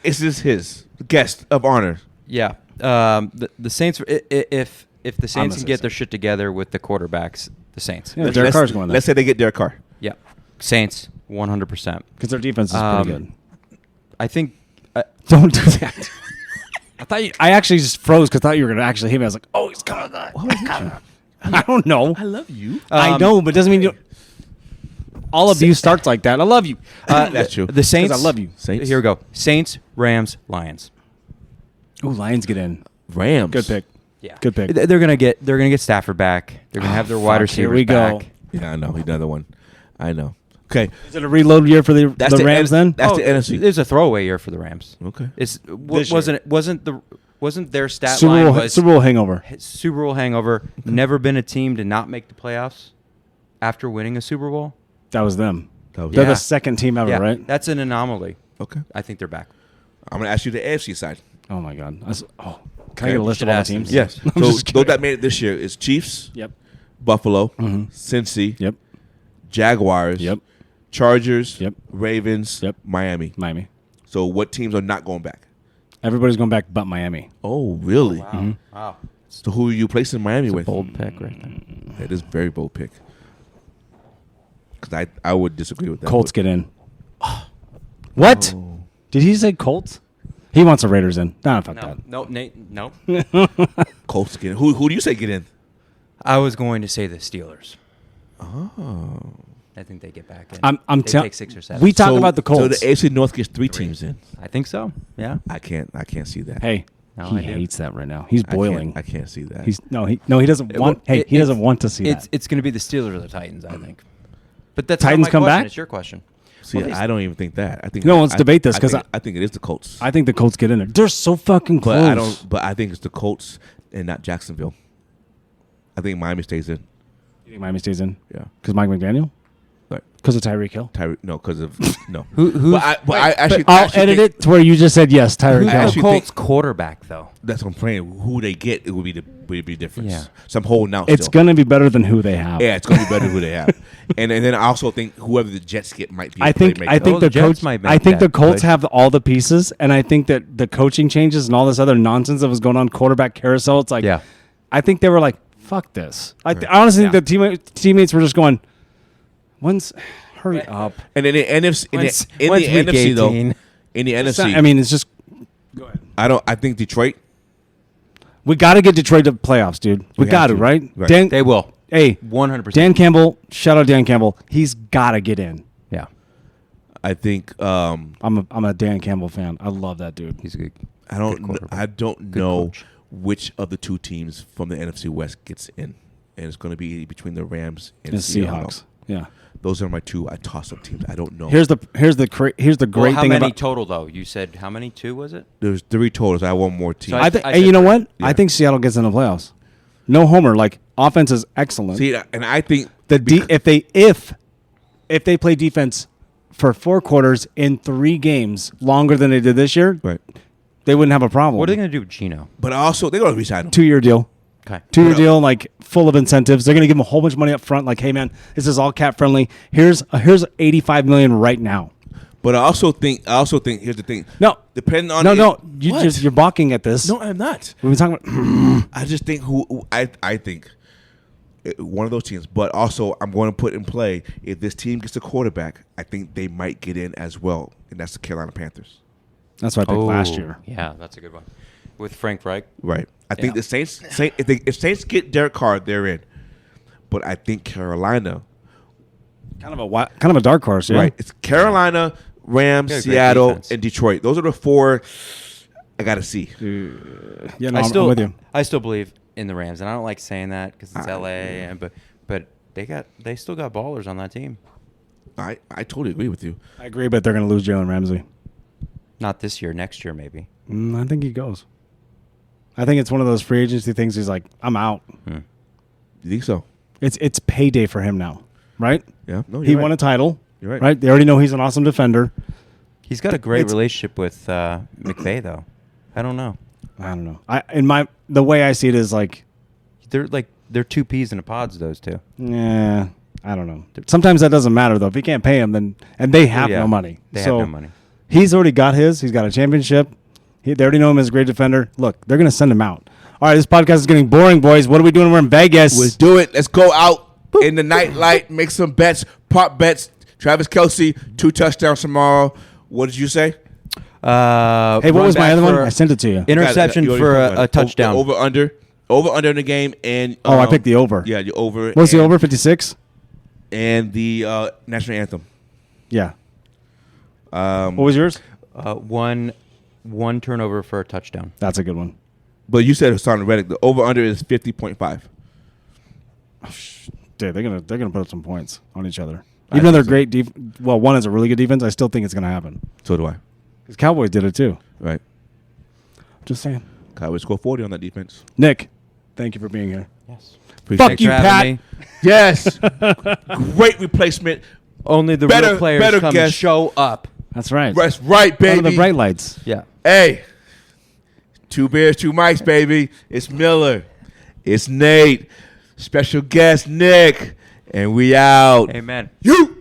It's just his guest of honor. Yeah. The Saints. If the Saints gonna can say get their Saints. shit together with the quarterbacks, the Saints. Yeah, Derek Carr's going there. Let's say they get Derek Carr. Yeah. Saints, 100%. Because their defense is pretty good. I think. Don't do that. I actually just froze because I thought you were going to actually hit me. I was like, oh, he's coming. I don't know. I love you. I know, but it doesn't mean you. All abuse starts like that. I love you. That's true. The Saints. 'Cause I love you. Saints. Here we go. Saints, Rams, Lions. Ooh, Lions get in. Rams. Good pick. Yeah. Good pick. They're gonna get Stafford back. They're gonna have their wide fuck, receivers here we go. back. Yeah, I know. Another one. I know. Okay. Is it a reload year for the Rams then? That's the NFC. It's a throwaway year for the Rams. Okay. It's This wasn't their stat Super line Bowl, was Super Bowl hangover. Super Bowl hangover. Never been a team to not make the playoffs after winning a Super Bowl. That was them. That was They're Yeah. the second team ever, Yeah, right? that's an anomaly. Okay. I think they're back. I'm going to ask you the AFC side. Oh my God. Can I Okay. get a list Should of all the ask them. teams? Yes. I'm So just those kidding. that made it this year is Chiefs, Yep. Buffalo, Mhm. Cincy, Yep. Jaguars, Yep. Chargers, Yep. Ravens, Yep. Miami. Miami. So what teams are not going back? Everybody's going back but Miami. Oh, really? Wow. So who are you placing Miami with? Bold pick right there. That is a very bold pick. Because I would disagree with that. Colts get in. What? Oh. Did he say Colts? He wants the Raiders in. Nah, fuck that. No, Nate, no. Colts get in. Who do you say get in? I was going to say the Steelers. Oh. I think they get back in. I'm they telling. take 6 or 7. We talk about the So Colts. the AFC North gets 3 teams in. I think so. Yeah. I can't see that. Hey, No, he I do. hates that right now. He's I can't- boiling. I can't see that. He doesn't want. He doesn't want to see that. It's going to be the Steelers or the Titans, I think. But that's Titans not my come question. back? It's your question. See, Well, they- I don't even think that. I think No, let's debate this, 'cause I think it is the Colts. I think the Colts get in there. They're so fucking close. But I don't. But I think it's the Colts and not Jacksonville. I think Miami stays in. You think Miami stays in? Yeah. Because Mike McDaniel? Right. Because of Tyreek Hill? No, because of no. Who's- But I actually. I'll actually edit think- it to where you just said yes, Tyreek Who's I Hill. the actually Colts think- quarterback, though? That's what I'm saying. Who they get, it would be the difference. Yeah. So I'm holding out. It's still. going to be better than who they have. Yeah, it's going to be better who they have. And then I also think whoever the Jets get might be. I think playmaker. I think Oh, the the Jets coach. might make I think that the Colts push. have all the pieces, and I think that the coaching changes and all this other nonsense that was going on quarterback carousel. It's like, Yeah. I think they were like, "Fuck this." I honestly think the teammates were just going, "When's hurry up?" And in the NFC, in When's the week NFC though, 18? in the It's NFC, not- I mean, it's just. Go ahead. I think Detroit. We got to get Detroit to the playoffs, dude. We have got to, to. right? Right. Dan, They will. hey, 100%. Dan Campbell. Shout out Dan Campbell. He's got to get in. Yeah. I think I'm a Dan Campbell fan. I love that dude. He's good. I don't Good quarterback. I don't know coach. which of the 2 teams from the NFC West gets in, and it's going to be between the Rams and The the Seahawks. Yeah. Those are my 2 toss-up teams. I don't know. Here's the great How thing many about. total, though? You said how many? 2, was it? There's 3 totals. I have one more team. So I think. I Hey, said you know three. what? Yeah. I think Seattle gets in the playoffs. No homer. Like offense is excellent. See, and I think If they play defense for 4 quarters in 3 games longer than they did this year, right. they wouldn't have a problem. What are they going to do with Gino? But also, they're going to resign him. 2-year deal. Okay. 2-year deal, like full of incentives. They're going to give him a whole bunch of money up front. Like, hey man, this is all cap friendly. Here's $85 million right now. But I also think here's the thing. No, Depending on you're What? balking at this. No, I'm not. We've been talking about. I just think I think One of those teams. But also, I'm going to put in play, if this team gets a quarterback, I think they might get in as well, and that's the Carolina Panthers. That's what I picked last year. Yeah, that's a good one. With Frank Reich. Right. I think the Saints, if Saints get Derek Carr, they're in. But I think Carolina. Kind of a dark horse, yeah. Right. It's Carolina, Rams, Seattle, defense. and Detroit. Those are the 4 I got to see. Yeah, no, I'm with you. I still believe in the Rams, and I don't like saying that because it's LA, but they still got ballers on that team. I totally agree with you. I agree, but they're going to lose Jalen Ramsey. Not this year, next year maybe. I think he goes. I think it's one of those free agency things. He's like, I'm out. You think so? It's payday for him now, right? Yeah. No, he right. won a title. You're right. Right? They already know he's an awesome defender. He's got a great relationship with McVay, though. I don't know. The way I see it is like they're 2 peas in a pod, those two. Yeah, I don't know. Sometimes that doesn't matter though. If he can't pay him, then they have no money. They have no money. He's already got his. He's got a championship. They already know him as a great defender. Look, they're going to send him out. All right, this podcast is getting boring, boys. What are we doing? We're in Vegas. Let's do it. Let's go out in the night light, make some bets, prop bets. Travis Kelce, 2 touchdowns tomorrow. What did you say? Hey, what was my other one? I sent it to you. Interception for a touchdown. Over under in the game, and I picked the over. Yeah, the over. What's the over? 56. And the national anthem. Yeah. What was yours? One turnover for a touchdown. That's a good one. But you said Hassan Reddick. The over under is 50.5. Dude, they're gonna put up some points on each other. Even though they're great. One is a really good defense. I still think it's gonna happen. So do I. Because Cowboys did it too. Right. Just saying. Cowboys score 40 on that defense. Nick, thank you for being here. Yes. Fuck you, Pat. Yes. Great replacement. Only the real players come guess. Show up. That's right. That's right, baby. One of the bright lights. Yeah. Hey, 2 beers, 2 mics, baby. It's Miller. It's Nate. Special guest Nick. And we out. Amen. You.